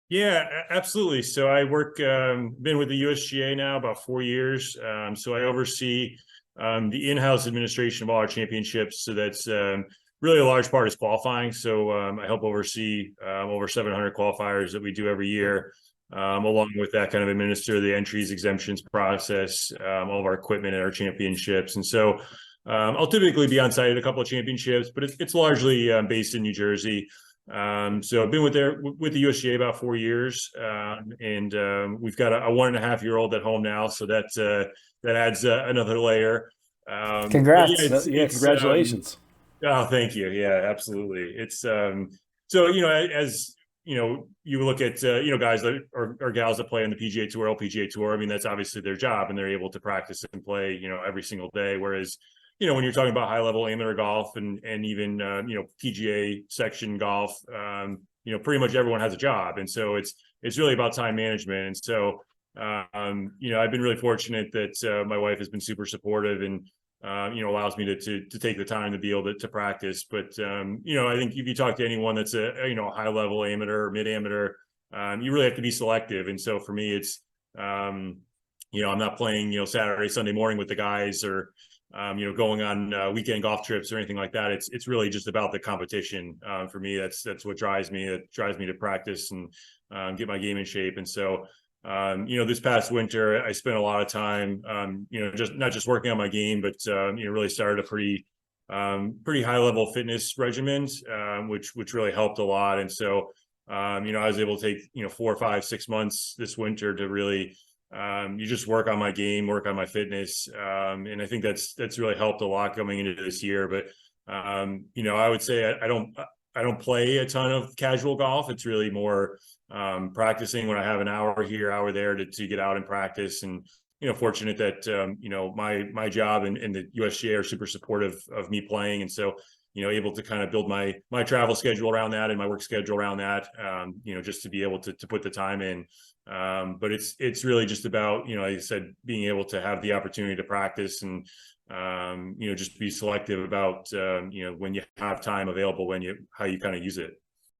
Yeah, absolutely. So I been with the USGA now about 4 years. So I oversee the in-house administration of all our championships. So that's really a large part is qualifying. So I help oversee over 700 qualifiers that we do every year. Along with that, kind of administer the entries, exemptions process, all of our equipment at our championships. And so I'll typically be on site at a couple of championships, but it's largely based in New Jersey. So I've been with the USGA about 4 years, and we've got a 1.5-year-old at home now, so that adds another layer. Congrats! Congratulations! Oh, thank you. Yeah, absolutely. It's so, you know, as you know, you look at guys that or gals that play on the PGA Tour, LPGA Tour. I mean, that's obviously their job, and they're able to practice and play, you know, every single day. Whereas, you know, when you're talking about high level amateur golf and even PGA section golf, you know, pretty much everyone has a job, and so it's really about time management. And so you know, I've been really fortunate that my wife has been super supportive and you know, allows me to take the time to be able to practice. But you know, I think if you talk to anyone that's a high level amateur or mid amateur, you really have to be selective. And so for me, it's you know, I'm not playing, you know, Saturday, Sunday morning with the guys, or you know, going on weekend golf trips or anything like that. It's really just about the competition. For me, that's what drives me. It drives me to practice and get my game in shape. And so you know, this past winter, I spent a lot of time, you know, just not just working on my game, but you know, really started a pretty high level fitness regimen, which really helped a lot. And so you know, I was able to take, you know, 4, 5, 6 months this winter to really you just work on my game, work on my fitness, and I think that's really helped a lot coming into this year. But you know, I would say I don't play a ton of casual golf. It's really more practicing when I have an hour here, hour there to get out and practice. And, you know, fortunate that, you know, my job and the USGA are super supportive of me playing. And so, you know, able to kind of build my travel schedule around that and my work schedule around that, you know, just to be able to put the time in. But it's really just about, you know, like I said, being able to have the opportunity to practice and, you know, just be selective about, you know, when you have time available, how you kind of use it.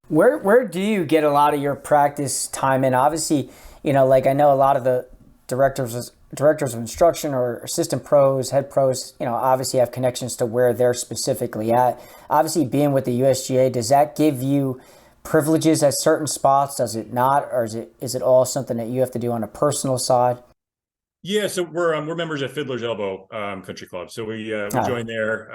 Where do you get a lot of your practice time in? Obviously, you know, like I know a lot of the directors of instruction or assistant pros, head pros, you know, obviously have connections to where they're specifically at. Obviously, being with the USGA, does that give you privileges at certain spots? Does it not, or is it all something that you have to do on a personal side? Yeah, so we're members at Fiddler's Elbow Country Club. So we Ah, joined there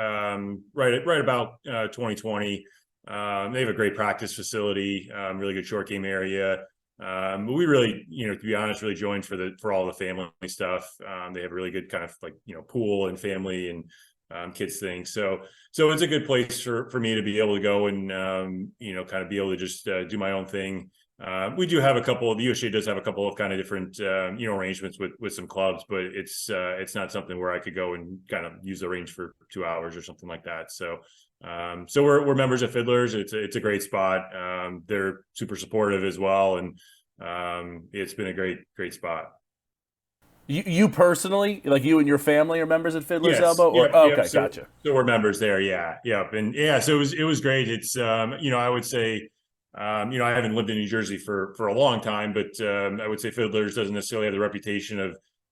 right about 2020. They have a great practice facility, really good short game area. But we really, to be honest, really joined for all the family stuff. They have a really good kind of like pool and family and kids things. So it's a good place for me to be able to go and kind of be able to just do my own thing. We do have the USGA does have a couple of kind of different, arrangements with some clubs, but it's not something where I could go and kind of use the range for 2 hours or something like that. So we're members of Fiddlers. It's a great spot. They're super supportive as well. And it's been a great spot. You personally, like you and your family, are members at Fiddler's Yes. Elbow, or Yep. oh, Yep. okay, So, gotcha. so we're members there. Yeah. Yep. And yeah, so it was great. It's, I would say, I haven't lived in New Jersey for a long time, but I would say Fiddlers doesn't necessarily have the reputation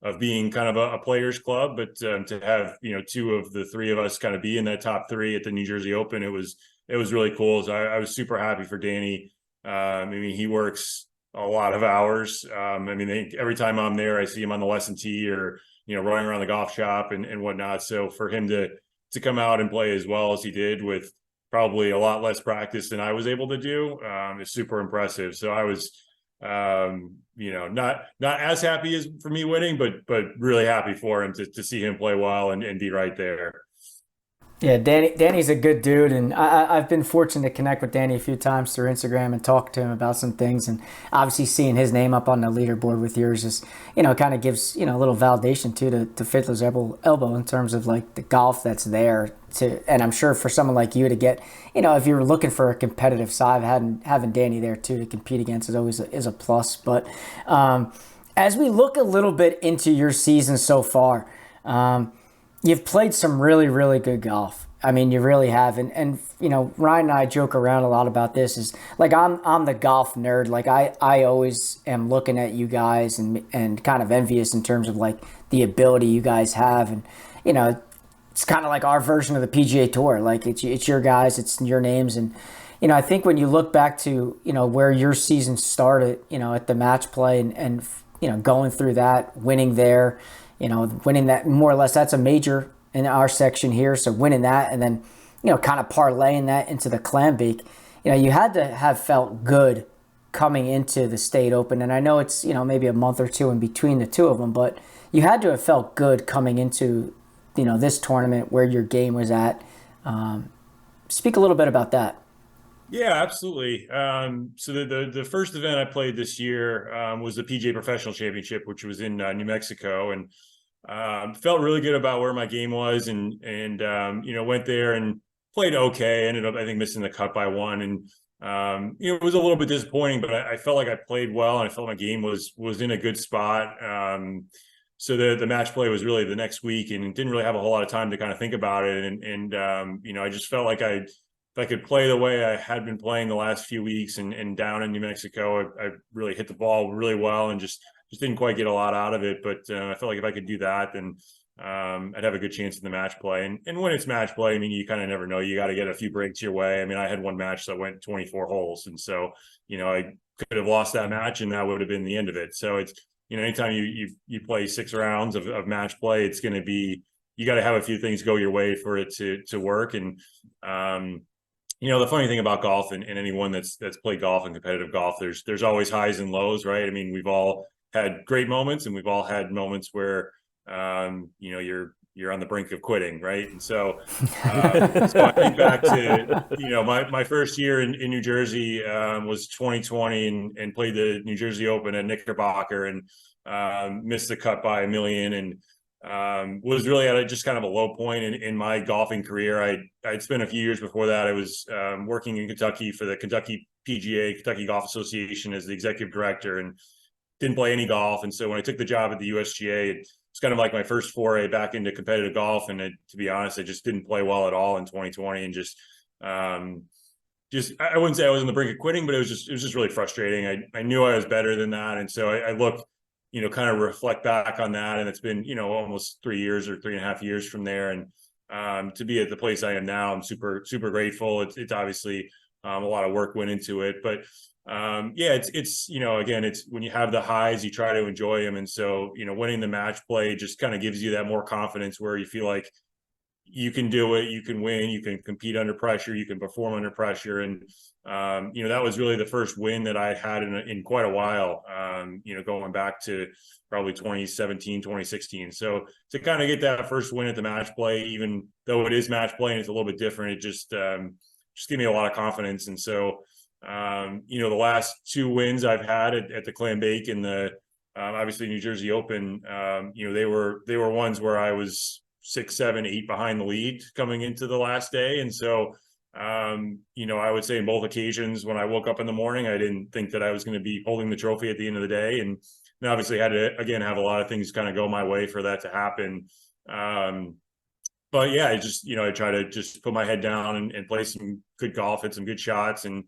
of being kind of a players club, but to have, two of the three of us kind of be in that top three at the New Jersey Open, it was really cool. So I was super happy for Danny. I mean, he works a lot of hours. Every time I'm there, I see him on the lesson tee or, running around the golf shop and whatnot. So for him to come out and play as well as he did with probably a lot less practice than I was able to do is super impressive. So I was, not as happy as for me winning, but really happy for him to see him play well and be right there. yeah, Danny's a good dude, and I've been fortunate to connect with Danny a few times through Instagram and talk to him about some things. And obviously, seeing his name up on the leaderboard with yours is, kind of gives a little validation too to Fiddler's Elbow in terms of like the golf that's there. And I'm sure for someone like you to get, if you're looking for a competitive side, having Danny there too to compete against is always is a plus. But as we look a little bit into your season so far. You've played some really, really good golf. I mean, you really have. And Ryan and I joke around a lot about this. Is like I'm the golf nerd. Like I always am looking at you guys and kind of envious in terms of like the ability you guys have. And it's kind of like our version of the PGA Tour. Like it's your guys, it's your names. And I think when you look back to where your season started, at the match play and going through that, winning there. Winning that more or less, that's a major in our section here. So winning that and then, kind of parlaying that into the Clambake, you had to have felt good coming into the State Open. And I know it's, maybe a month or two in between the two of them, but you had to have felt good coming into, this tournament where your game was at. Speak a little bit about that. Yeah, absolutely. So the first event I played this year was the PGA Professional Championship, which was in New Mexico, and felt really good about where my game was, and went there and played okay. Ended up, I think, missing the cut by one, and it was a little bit disappointing, but I felt like I played well, and I felt my game was in a good spot. So the match play was really the next week, and didn't really have a whole lot of time to kind of think about it, and I just felt like if I could play the way I had been playing the last few weeks and down in New Mexico, I really hit the ball really well and just didn't quite get a lot out of it. But I felt like if I could do that, then I'd have a good chance in the match play. And when it's match play, I mean, you kind of never know. You got to get a few breaks your way. I mean, I had one match that went 24 holes. And so, I could have lost that match and that would have been the end of it. So it's, anytime you play 6 rounds of match play, it's going to be, you got to have a few things go your way for it to work. And, the funny thing about golf and anyone that's played golf and competitive golf, there's always highs and lows, right? I mean, we've all had great moments and we've all had moments where, you're on the brink of quitting, right? And so I think back to, my first year in New Jersey was 2020 and played the New Jersey Open at Knickerbocker and missed the cut by a million and was really at just kind of a low point in my golfing career. I'd spent a few years before that. I was working in Kentucky for the Kentucky PGA, Kentucky Golf Association, as the executive director, and didn't play any golf. And so when I took the job at the USGA, it's kind of like my first foray back into competitive golf. And to be honest, I just didn't play well at all in 2020, and I wouldn't say I was on the brink of quitting, but it was just really frustrating. I knew I was better than that, and so I look. Kind of reflect back on that. And it's been, almost 3 years or 3.5 years from there. And to be at the place I am now, I'm super, super grateful. It's obviously A lot of work went into it, but yeah, it's again, it's when you have the highs, you try to enjoy them, and so winning the match play just kind of gives you that more confidence where you feel like you can do it, you can win, you can compete under pressure, you can perform under pressure. And, that was really the first win that I had in quite a while, going back to probably 2017, 2016. So to kind of get that first win at the match play, even though it is match play and it's a little bit different, it just gave me a lot of confidence. And so, the last two wins I've had at the Clam Bake and the, obviously New Jersey Open, they were ones where I was 6, 7, 8 behind the lead coming into the last day. And so, I would say in both occasions when I woke up in the morning, I didn't think that I was going to be holding the trophy at the end of the day. And obviously had to, again, have a lot of things kind of go my way for that to happen. But yeah, I try to just put my head down and play some good golf, hit some good shots. And,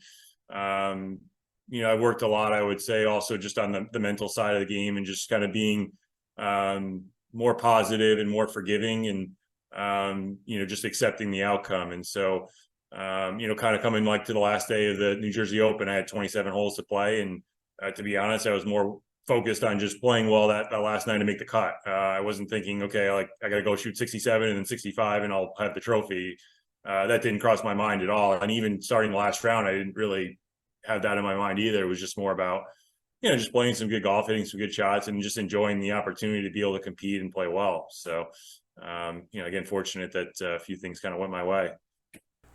I worked a lot, I would say, also just on the mental side of the game and just kind of being, more positive and more forgiving and, just accepting the outcome. And so, kind of coming like to the last day of the New Jersey Open, I had 27 holes to play. And to be honest, I was more focused on just playing well that last night to make the cut. I wasn't thinking, okay, like I got to go shoot 67 and then 65 and I'll have the trophy. That didn't cross my mind at all. And even starting the last round, I didn't really have that in my mind either. It was just more about, just playing some good golf, hitting some good shots, and just enjoying the opportunity to be able to compete and play well. So, again, fortunate that a few things kind of went my way.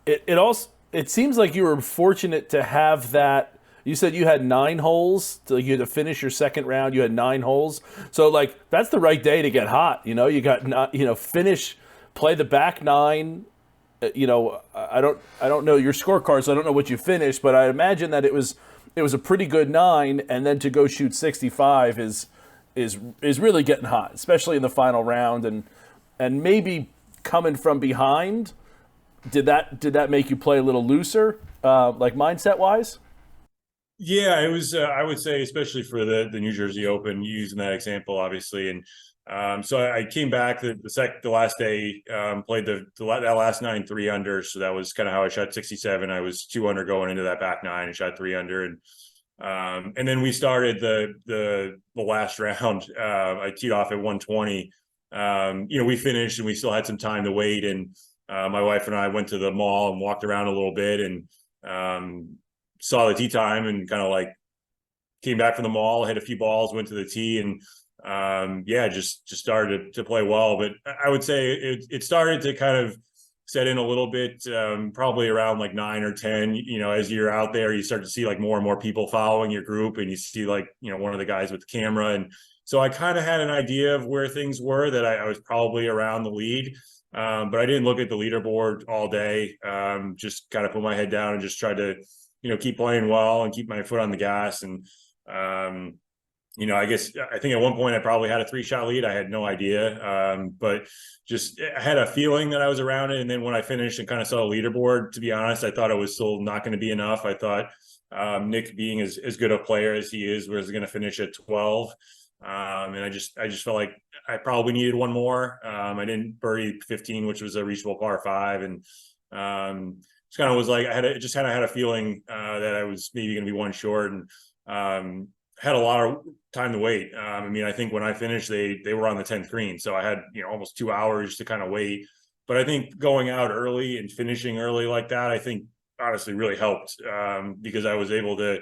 It seems like you were fortunate to have that. You said you had 9 holes. So you had to finish your second round. You had 9 holes. So like that's the right day to get hot. You got not. Finish, play the back 9. I don't know your scorecard, so I don't know what you finished, but I imagine that it was a pretty good 9, and then to go shoot 65 is really getting hot, especially in the final round, and maybe coming from behind. Did that make you play a little looser, like mindset wise? Yeah, it was. I would say, especially for the New Jersey Open, using that example, obviously, and so I came back the last day, played that last 9 3 under. So that was kind of how I shot 67. I was 2 under going into that back 9 and shot 3 under, and then we started the last round. I teed off at 120. We finished and we still had some time to wait, and my wife and I went to the mall and walked around a little bit and saw the tee time and kind of like came back from the mall, hit a few balls, went to the tee, and just started to play well. But I would say it started to kind of set in a little bit, probably around like 9 or 10. As you're out there, you start to see like more and more people following your group, and you see like one of the guys with the camera, and so I kind of had an idea of where things were, that I was probably around the lead. But I didn't look at the leaderboard all day. Just kind of put my head down and just tried to keep playing well and keep my foot on the gas. And, I think at one point I probably had a 3-shot lead. I had no idea. But just I had a feeling that I was around it. And then when I finished and kind of saw the leaderboard, to be honest, I thought it was still not going to be enough. I thought Nick, being as good a player as he is, was going to finish at 12. And I just felt like I probably needed one more. I didn't birdie 15, which was a reachable par 5. And just kind of was like, I had a feeling that I was maybe going to be one short, and had a lot of time to wait. I think when I finished, they were on the 10th green. So I had, almost 2 hours to kind of wait. But I think going out early and finishing early like that, I think honestly really helped, because I was able to,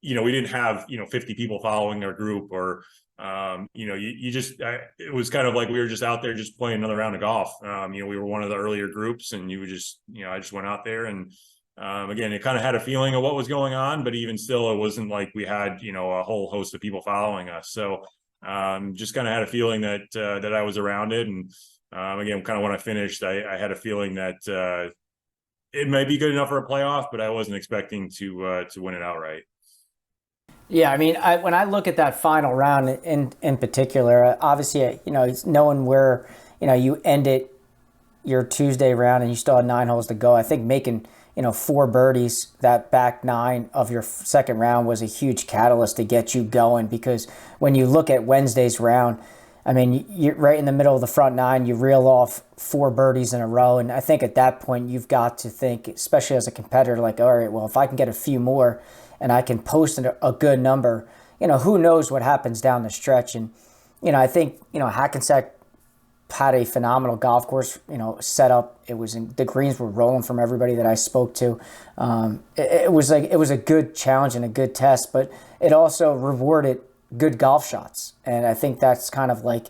we didn't have, 50 people following our group, or, it was kind of like we were just out there just playing another round of golf. We were one of the earlier groups, and you would just, I just went out there, and again, it kind of had a feeling of what was going on, but even still, it wasn't like we had, a whole host of people following us. So just kind of had a feeling that I was around it. And again, kind of when I finished, I had a feeling that it might be good enough for a playoff, but I wasn't expecting to win it outright. Yeah, when I look at that final round in particular, obviously, it's knowing where, you ended your Tuesday round and you still had 9 holes to go. I think making, 4 birdies that back 9 of your second round was a huge catalyst to get you going, because when you look at Wednesday's round, I mean, you're right in the middle of the front nine. You reel off 4 birdies in a row, and I think at that point you've got to think, especially as a competitor, like, all right, well, if I can get a few more, and I can post a good number, who knows what happens down the stretch. And I think Hackensack had a phenomenal golf course, set up. The greens were rolling from everybody that I spoke to. It was a good challenge and a good test, but it also rewarded good golf shots. And I think that's kind of like,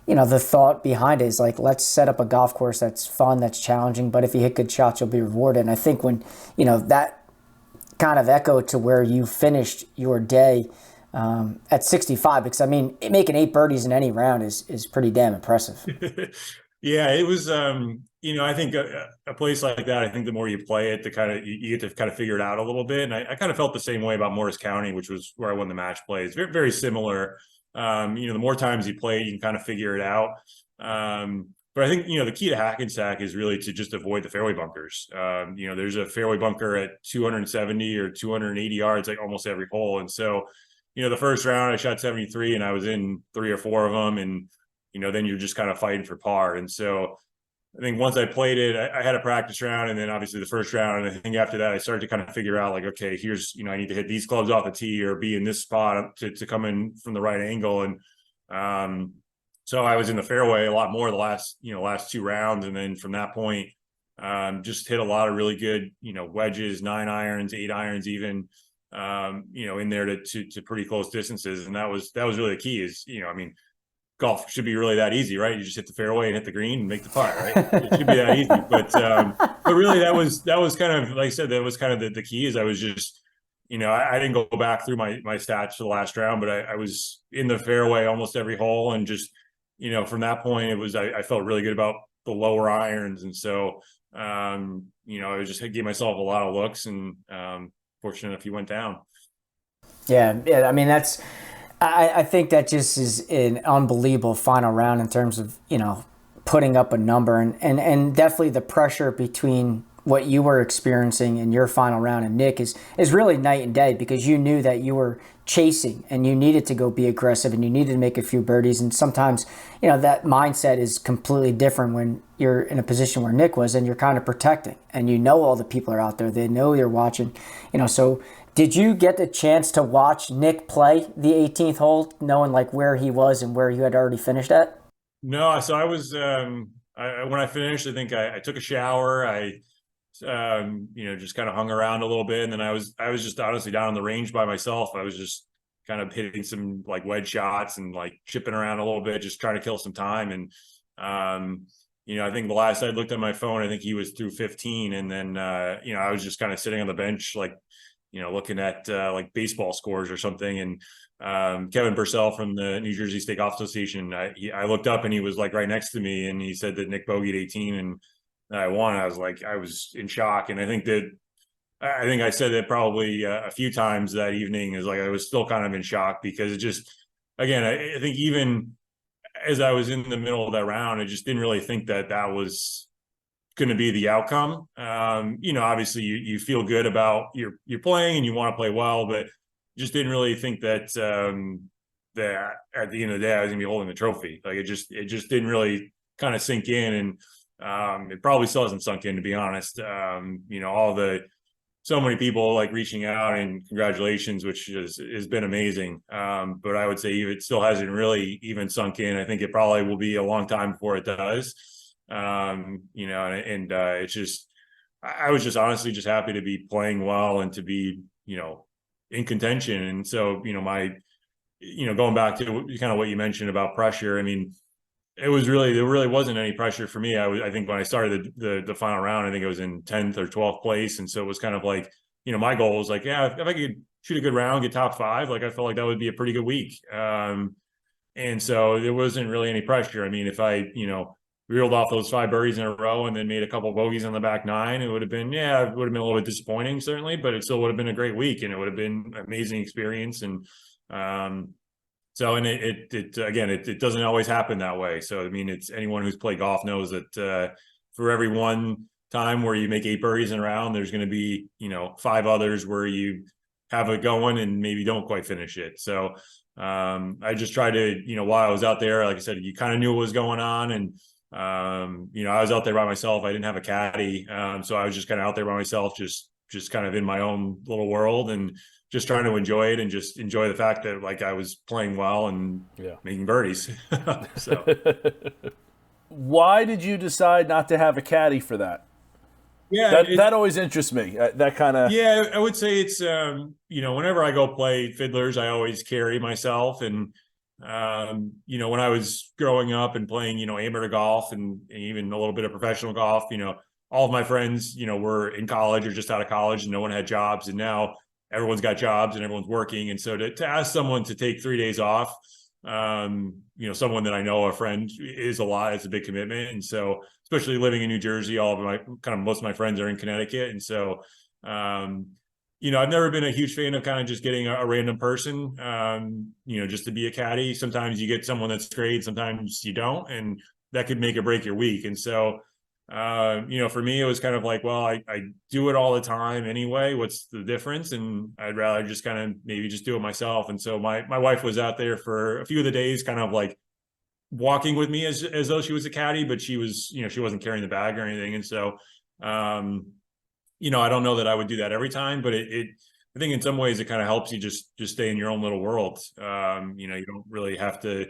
the thought behind it is like, let's set up a golf course that's fun, that's challenging, but if you hit good shots, you'll be rewarded. And I think when, that kind of echoed to where you finished your day at 65, because I mean, making 8 birdies in any round is pretty damn impressive. Yeah, it was. I think a place like that, I think the more you play it, the kind of you get to kind of figure it out a little bit. And I kind of felt the same way about Morris County, which was where I won the match play. It's very, very similar. The more times you play, you can kind of figure it out. But I think, the key to Hackensack is really to just avoid the fairway bunkers. There's a fairway bunker at 270 or 280 yards, like almost every hole. And so, the first round I shot 73 and I was in 3 or 4 of them. And, then you're just kind of fighting for par. And so I think once I played it, I had a practice round and then obviously the first round. And I think after that, I started to kind of figure out like, okay, here's, I need to hit these clubs off the tee or be in this spot to come in from the right angle. And so I was in the fairway a lot more the last 2 rounds. And then from that point, just hit a lot of really good, wedges, 9 irons, 8 irons, even, in there to pretty close distances. And that was really the key is, golf should be really that easy, right? You just hit the fairway and hit the green and make the putt, right? It should be that easy. But really that was kind of, like I said, that was kind of the key is I was just, I didn't go back through my stats for the last round, but I was in the fairway almost every hole. And just, from that point, it was, I felt really good about the lower irons. And so, I just gave myself a lot of looks and fortunate enough he went down. Yeah. I mean, I think that just is an unbelievable final round in terms of, putting up a number and definitely the pressure between what you were experiencing in your final round and Nick is really night and day, because you knew that you were chasing and you needed to go be aggressive and you needed to make a few birdies. And sometimes, that mindset is completely different when you're in a position where Nick was and you're kind of protecting and all the people are out there. They know you're watching, so did you get the chance to watch Nick play the 18th hole, knowing like where he was and where you had already finished at? No, so I was when I finished, I think I took a shower. I just kind of hung around a little bit, and then I was just honestly down on the range by myself. I was just kind of hitting some like wedge shots and like chipping around a little bit, just trying to kill some time. And I think the last I looked at my phone, I think he was through 15, and then I was just kind of sitting on the bench like looking at like baseball scores or something. And Kevin Purcell from the New Jersey State Golf Association, I looked up and he was like right next to me, and he said that Nick bogeyed 18 and I won. I was in shock. And I think I said that probably a few times that evening, is like I was still kind of in shock, because it just, again, I think even as I was in the middle of that round, I just didn't really think that was going to be the outcome. Obviously you feel good about your playing and you want to play well, but just didn't really think that that at the end of the day I was gonna be holding the trophy. Like it just didn't really kind of sink in. And it probably still hasn't sunk in, to be honest. So many people like reaching out and congratulations, which has been amazing. But I would say it still hasn't really even sunk in. I think it probably will be a long time before it does. It's just, I was just honestly just happy to be playing well and to be, in contention. And so, going back to kind of what you mentioned about pressure, I mean, there really wasn't any pressure for me. I think when I started the final round, I think I was in 10th or 12th place. And so it was kind of like, my goal was like, yeah, if I could shoot a good round, get top 5, like I felt like that would be a pretty good week. And so there wasn't really any pressure. I mean, if I, reeled off those 5 birdies in a row and then made a couple of bogeys on the back 9, it would have been a little bit disappointing, certainly, but it still would have been a great week and it would have been an amazing experience. And so, and it doesn't always happen that way. So, I mean, it's anyone who's played golf knows that for every one time where you make 8 birdies in a round, there's going to be, 5 others where you have it going and maybe don't quite finish it. So I just tried to, while I was out there, like I said, you kind of knew what was going on. And, I was out there by myself. I didn't have a caddy. So I was just kind of out there by myself, just kind of in my own little world and just trying to enjoy it and just enjoy the fact that like I was playing well and making birdies. So why did you decide not to have a caddy for that? Yeah, that always interests me. That kind of I would say it's whenever I go play fiddlers, I always carry myself. And when I was growing up and playing amateur golf and even a little bit of professional golf, all of my friends were in college or just out of college, and no one had jobs. And now everyone's got jobs and everyone's working. And so to ask someone to take 3 days off, someone that I know, a friend, is a lot. It's a big commitment. And so, especially living in New Jersey, most of my friends are in Connecticut. And so, I've never been a huge fan of kind of just getting a random person, just to be a caddy. Sometimes you get someone that's great, sometimes you don't, and that could make or break your week. And so, for me, it was kind of like, well, I do it all the time anyway. What's the difference? And I'd rather just kind of maybe just do it myself. And so my wife was out there for a few of the days, kind of like walking with me as though she was a caddy, but she was, she wasn't carrying the bag or anything. And so, I don't know that I would do that every time, but I think in some ways it kind of helps you just stay in your own little world. You don't really have to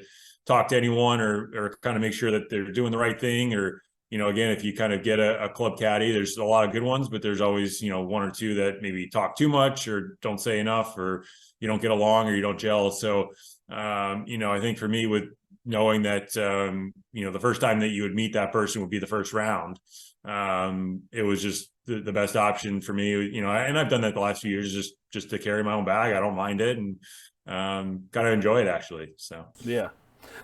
talk to anyone or kind of make sure that they're doing the right thing. Or, again, if you kind of get a club caddy, there's a lot of good ones, but there's always, one or two that maybe talk too much or don't say enough, or you don't get along or you don't gel. So, I think for me, with knowing that, the first time that you would meet that person would be the first round, it was just the best option for me, and I've done that the last few years, just to carry my own bag. I don't mind it, and kind of enjoy it, actually. So yeah.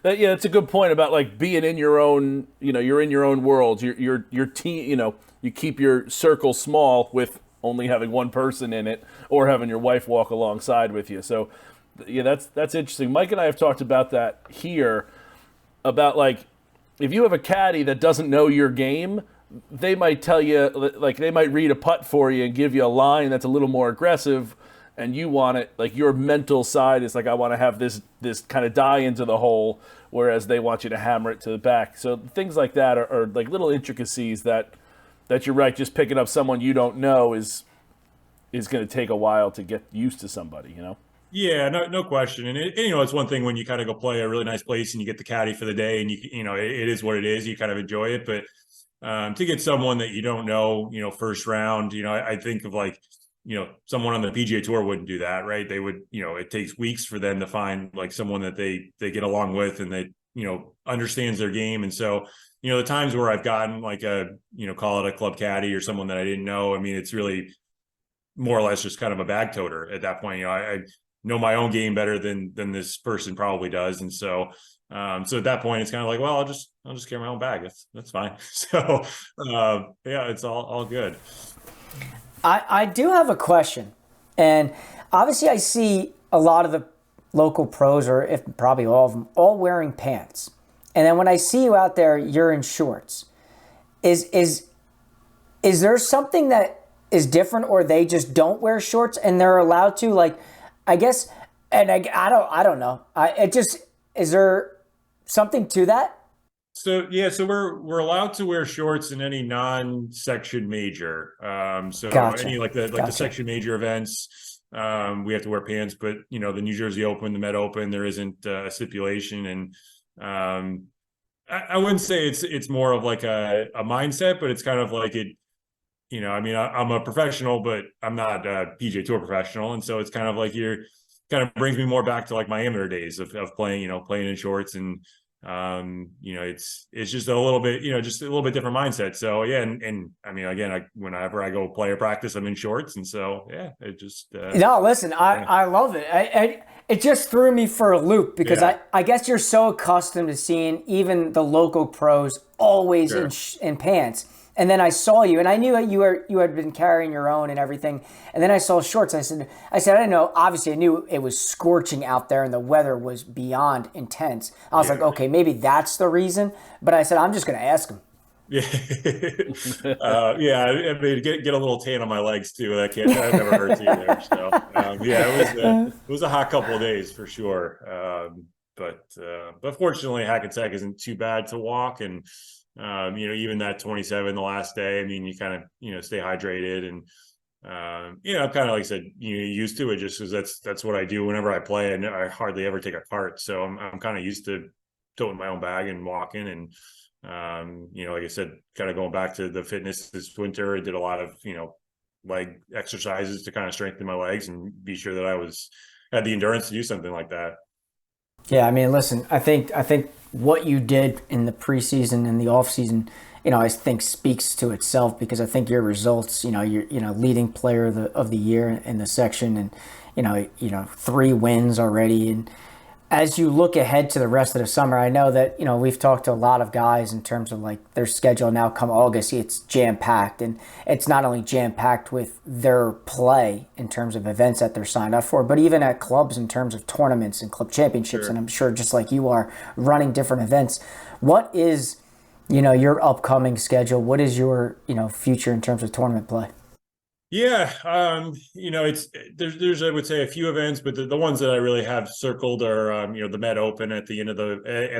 It's a good point about like being in your own, you're in your own world. Your team, you keep your circle small with only having one person in it, or having your wife walk alongside with you. So that's interesting. Mike and I have talked about that here, about like, if you have a caddy that doesn't know your game, they might tell you, like, they might read a putt for you and give you a line that's a little more aggressive, and you want it, like, your mental side is like, I want to have this kind of die into the hole, whereas they want you to hammer it to the back. So things like that are like little intricacies that you're right, just picking up someone you don't know is going to take a while to get used to somebody, Yeah, no question. And it's one thing when you kind of go play a really nice place and you get the caddy for the day, and it is what it is. You kind of enjoy it, but to get someone that you don't know, first round, I think of like, someone on the PGA Tour wouldn't do that, right? They would, it takes weeks for them to find like someone that they get along with and that, understands their game. And so, the times where I've gotten like call it a club caddy or someone that I didn't know, I mean, it's really more or less just kind of a bag toter at that point. I know my own game better than this person probably does. And so, so at that point, it's kind of like, well, I'll just carry my own bag. That's fine. So, it's all good. I do have a question, and obviously I see a lot of the local pros, or if probably all of them, all wearing pants. And then when I see you out there, you're in shorts. Is there something that is different, or they just don't wear shorts and they're allowed to? Like, I guess, and I don't know. Is there something to that? So we're allowed to wear shorts in any non-section major. Gotcha. Any the section major events, we have to wear pants. But the New Jersey Open, the Met Open, there isn't a stipulation. And I wouldn't say it's more of like a mindset, but it's kind of like it. I'm a professional, but I'm not a PGA Tour professional, and so it's kind of like kind of brings me more back to like my amateur days of playing, playing in shorts. And it's just a little bit, just a little bit different mindset. So yeah. And I mean, again, whenever I go play or practice, I'm in shorts. And so, yeah, it just, no, listen, I love it. It just threw me for a loop, because I guess you're so accustomed to seeing even the local pros always in pants. And then I saw you, and I knew you had been carrying your own and everything. And then I saw shorts. I said, I didn't know. Obviously, I knew it was scorching out there, and the weather was beyond intense. I was like, okay, maybe that's the reason. But I said, I'm just going to ask him. Yeah. Yeah. I mean, get a little tan on my legs too. That never hurts either. So, yeah, it was a hot couple of days for sure. But fortunately, Hackensack isn't too bad to walk. And, even that 27, the last day, I mean, you kind of, stay hydrated and, kind of like I said, used to it just because that's what I do whenever I play, and I hardly ever take a cart. So I'm kind of used to toting my own bag and walking. And, like I said, kind of going back to the fitness this winter, I did a lot of, leg exercises to kind of strengthen my legs and be sure that had the endurance to do something like that. Yeah, I mean, listen, I think what you did in the preseason and the offseason, I think speaks to itself, because I think your results, you're leading player of the year in the section, and 3 wins already. And as you look ahead to the rest of the summer, I know that, we've talked to a lot of guys in terms of like their schedule now come August, it's jam packed, and it's not only jam packed with their play in terms of events that they're signed up for, but even at clubs in terms of tournaments and club championships. Sure. And I'm sure just like you are running different events, what is, your upcoming schedule? What is your, future in terms of tournament play? Yeah, there's I would say a few events, but the ones that I really have circled are the Met Open at the end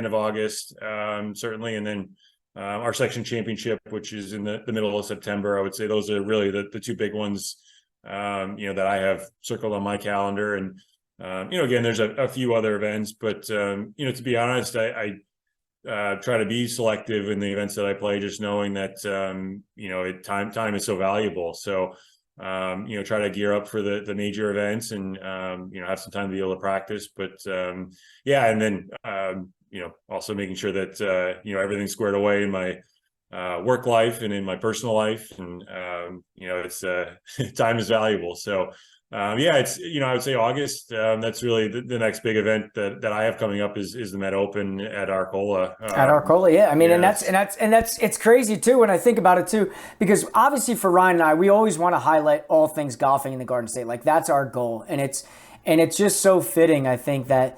of August, certainly, and then our section championship, which is in the middle of September. I would say those are really the 2 big ones, that I have circled on my calendar. And again, there's a few other events, but to be honest, I try to be selective in the events that I play, just knowing that time is so valuable. So try to gear up for the major events and have some time to be able to practice. But yeah, and then also making sure that everything's squared away in my work life and in my personal life, and it's time is valuable. So yeah, it's I would say August. That's really the next big event that I have coming up is the Met Open at Arcola. At Arcola, yeah. I mean, yeah, and that's it's crazy too when I think about it too, because obviously for Ryan and I, we always want to highlight all things golfing in the Garden State. Like that's our goal, and it's just so fitting. I think that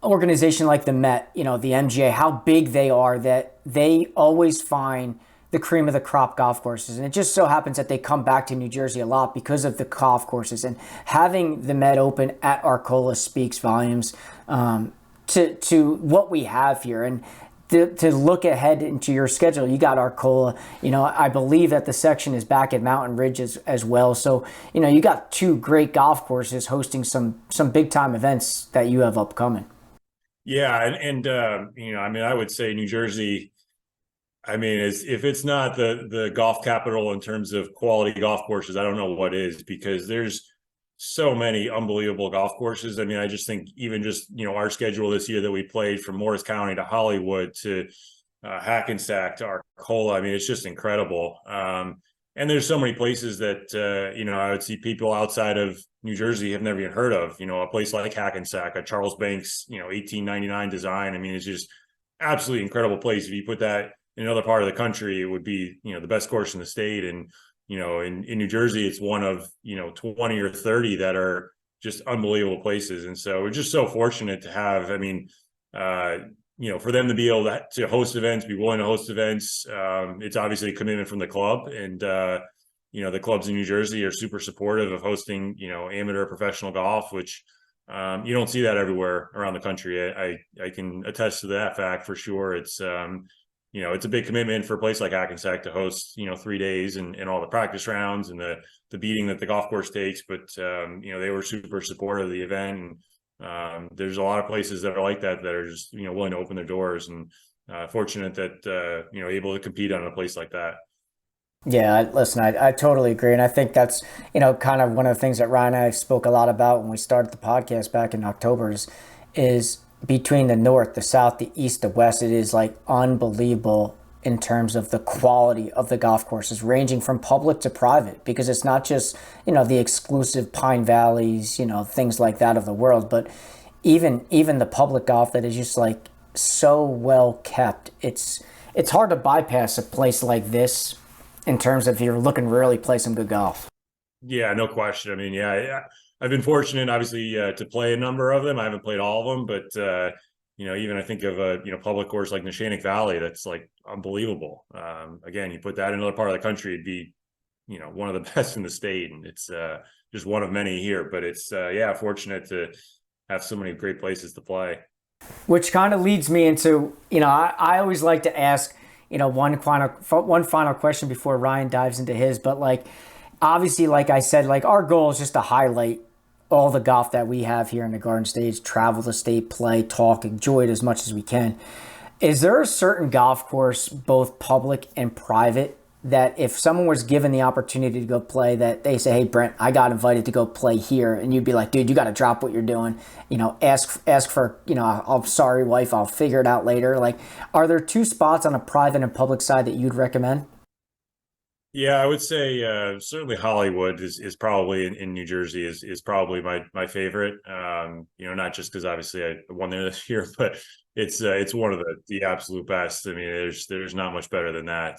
organization like the Met, the MGA, how big they are, that they always find the cream of the crop golf courses. And it just so happens that they come back to New Jersey a lot because of the golf courses. And having the Met Open at Arcola speaks volumes to what we have here. And to look ahead into your schedule, you got Arcola. I believe that the section is back at Mountain Ridge as well. So, you got 2 great golf courses hosting some big time events that you have upcoming. Yeah, and I mean, I would say New Jersey, I mean, if it's not the golf capital in terms of quality golf courses, I don't know what is, because there's so many unbelievable golf courses. I mean, I just think even just, our schedule this year that we played from Morris County to Hollywood to Hackensack to Arcola, I mean, it's just incredible. And there's so many places that, I would see people outside of New Jersey have never even heard of, a place like Hackensack, a Charles Banks, 1899 design. I mean, it's just absolutely incredible place. If you put that in another part of the country, it would be, the best course in the state. And, in New Jersey, it's one of, 20 or 30 that are just unbelievable places. And so we're just so fortunate to have, I mean, for them to be able to host events, be willing to host events. It's obviously a commitment from the club, and, the clubs in New Jersey are super supportive of hosting, amateur professional golf, which you don't see that everywhere around the country. I can attest to that fact for sure. It's, it's a big commitment for a place like Hackensack to host, 3 days and all the practice rounds and the beating that the golf course takes. But, they were super supportive of the event. And there's a lot of places that are like that are just, willing to open their doors, and fortunate that, able to compete on a place like that. Yeah, listen, I totally agree. And I think that's, kind of one of the things that Ryan and I spoke a lot about when we started the podcast back in October is between the North, the South, the East, the West, it is like unbelievable in terms of the quality of the golf courses, ranging from public to private, because it's not just, the exclusive Pine Valleys, things like that of the world, but even the public golf that is just like so well kept. It's hard to bypass a place like this in terms of if you're looking to really play some good golf. Yeah, no question. I mean, yeah, I've been fortunate, obviously, to play a number of them. I haven't played all of them, but even I think of a, public course like Neshannock Valley, that's like unbelievable. Again, you put that in another part of the country, it'd be, one of the best in the state. And it's just one of many here, but it's, yeah, fortunate to have so many great places to play. Which kind of leads me into, I always like to ask, one final question before Ryan dives into his, but like, obviously, like I said, like our goal is just to highlight all the golf that we have here in the Garden State, travel the state, play, talk, enjoy it as much as we can. Is there a certain golf course, both public and private, that if someone was given the opportunity to go play, that they say, hey, Brent, I got invited to go play here, and you'd be like, dude, you got to drop what you're doing, ask for, I'm sorry, wife, I'll figure it out later. Like, are there two spots on a private and public side that you'd recommend? Yeah, I would say certainly Hollywood is probably in New Jersey is probably my favorite. Not just because obviously I won there this year, but it's one of the absolute best. I mean, there's not much better than that.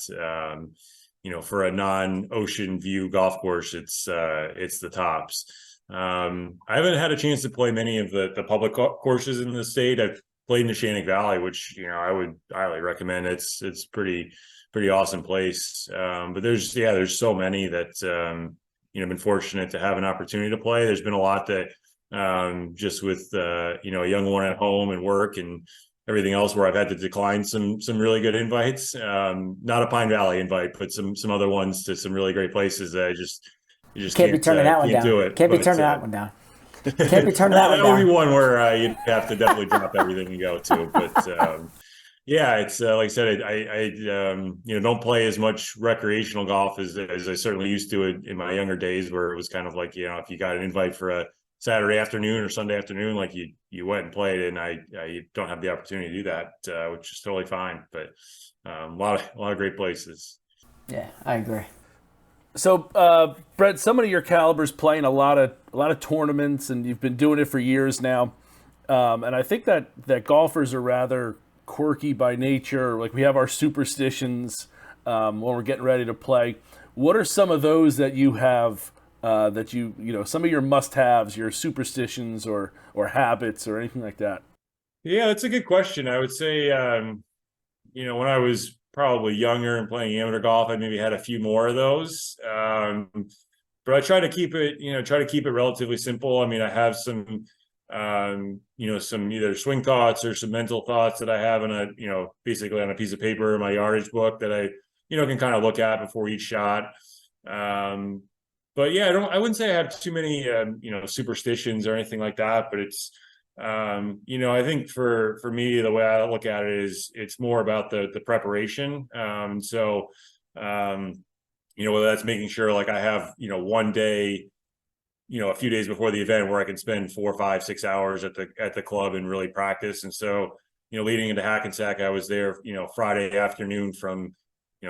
For a non-ocean view golf course, it's the tops. I haven't had a chance to play many of the public courses in the state. I've played in the Neshannock Valley, which I would highly recommend. It's pretty awesome place. But there's so many that been fortunate to have an opportunity to play. There's been a lot that just with a young one at home and work and everything else where I've had to decline some really good invites. Not a Pine Valley invite, but some other ones to some really great places that you just Can't be turning that one can't down. do it. Can't be turning that one down. Can't be turning that one That down. would be one where you'd have to definitely drop everything and go to. But yeah, it's like I said, I don't play as much recreational golf as I certainly used to in my younger days, where it was kind of like, if you got an invite for a Saturday afternoon or Sunday afternoon, like you went and played, and I don't have the opportunity to do that, which is totally fine. But a lot of great places. Yeah, I agree. So, Brett, somebody of your caliber's playing a lot of tournaments, and you've been doing it for years now. And I think that golfers are rather quirky by nature. Like, we have our superstitions when we're getting ready to play. What are some of those that you have? That some of your must-haves, your superstitions or habits or anything like that? Yeah, that's a good question. I would say, when I was probably younger and playing amateur golf, I maybe had a few more of those. But I try to keep it relatively simple. I mean, I have some some either swing thoughts or some mental thoughts that I have basically on a piece of paper in my yardage book that I, can kind of look at before each shot. But yeah, I wouldn't say I have too many, superstitions or anything like that, but it's, I think for me, the way I look at it is it's more about the preparation. Whether that's making sure like I have, one day, a few days before the event where I can spend 4, 5, 6 hours at the club and really practice. And so, leading into Hackensack, I was there, Friday afternoon from,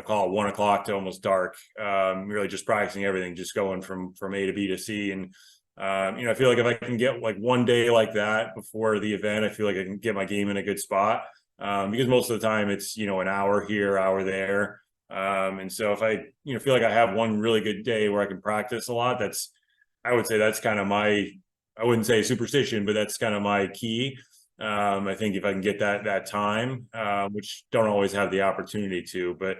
call it 1 o'clock to almost dark, really just practicing everything, just going from A to B to C. And, I feel like if I can get like one day like that before the event, I feel like I can get my game in a good spot. Because most of the time it's, an hour here, hour there. And so if I, feel like I have one really good day where I can practice a lot, I would say that's kind of I wouldn't say superstition, but that's kind of my key. I think if I can get that time, which don't always have the opportunity to, but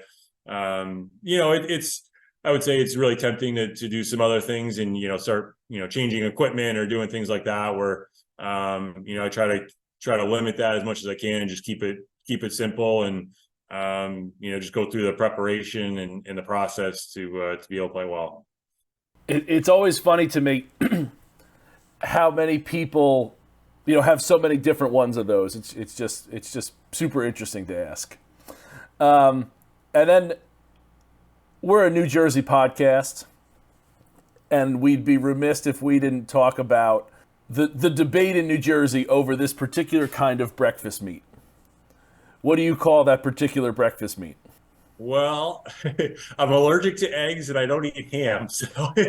I would say it's really tempting to do some other things and, start, changing equipment or doing things like that where, I try to limit that as much as I can and just keep it simple and, just go through the preparation and the process to be able to play well. It's always funny to me how many people, have so many different ones of those. It's just super interesting to ask. And then we're a New Jersey podcast, and we'd be remiss if we didn't talk about the debate in New Jersey over this particular kind of breakfast meat. What do you call that particular breakfast meat? Well, I'm allergic to eggs and I don't eat ham, so Oh. I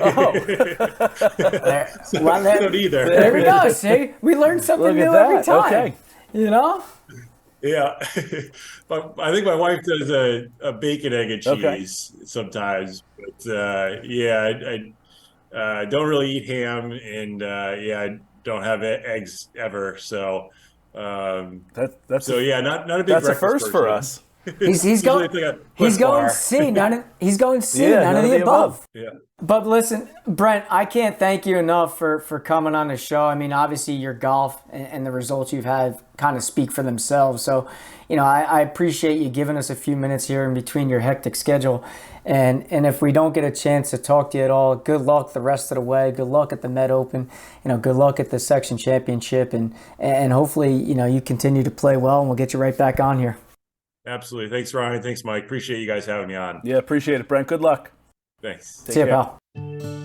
don't either. There we go. See, we learn something new every time. Okay. Yeah. But I think my wife does a bacon, egg, and cheese sometimes. But I don't really eat ham, and I don't have eggs ever. So That's So yeah, not a big that's a breakfast first for person. us. He's Usually going I think I he's put going bar. C. He's going C. Yeah, none of the above. Yeah. But listen, Brent, I can't thank you enough for coming on the show. I mean, obviously your golf and the results you've had kind of speak for themselves. So, I appreciate you giving us a few minutes here in between your hectic schedule. And if we don't get a chance to talk to you at all, good luck the rest of the way. Good luck at the Met Open. Good luck at the Section Championship. And hopefully, you continue to play well, and we'll get you right back on here. Absolutely. Thanks, Ryan. Thanks, Mike. Appreciate you guys having me on. Yeah, appreciate it, Brent. Good luck. Thanks. Take See you, care. pal.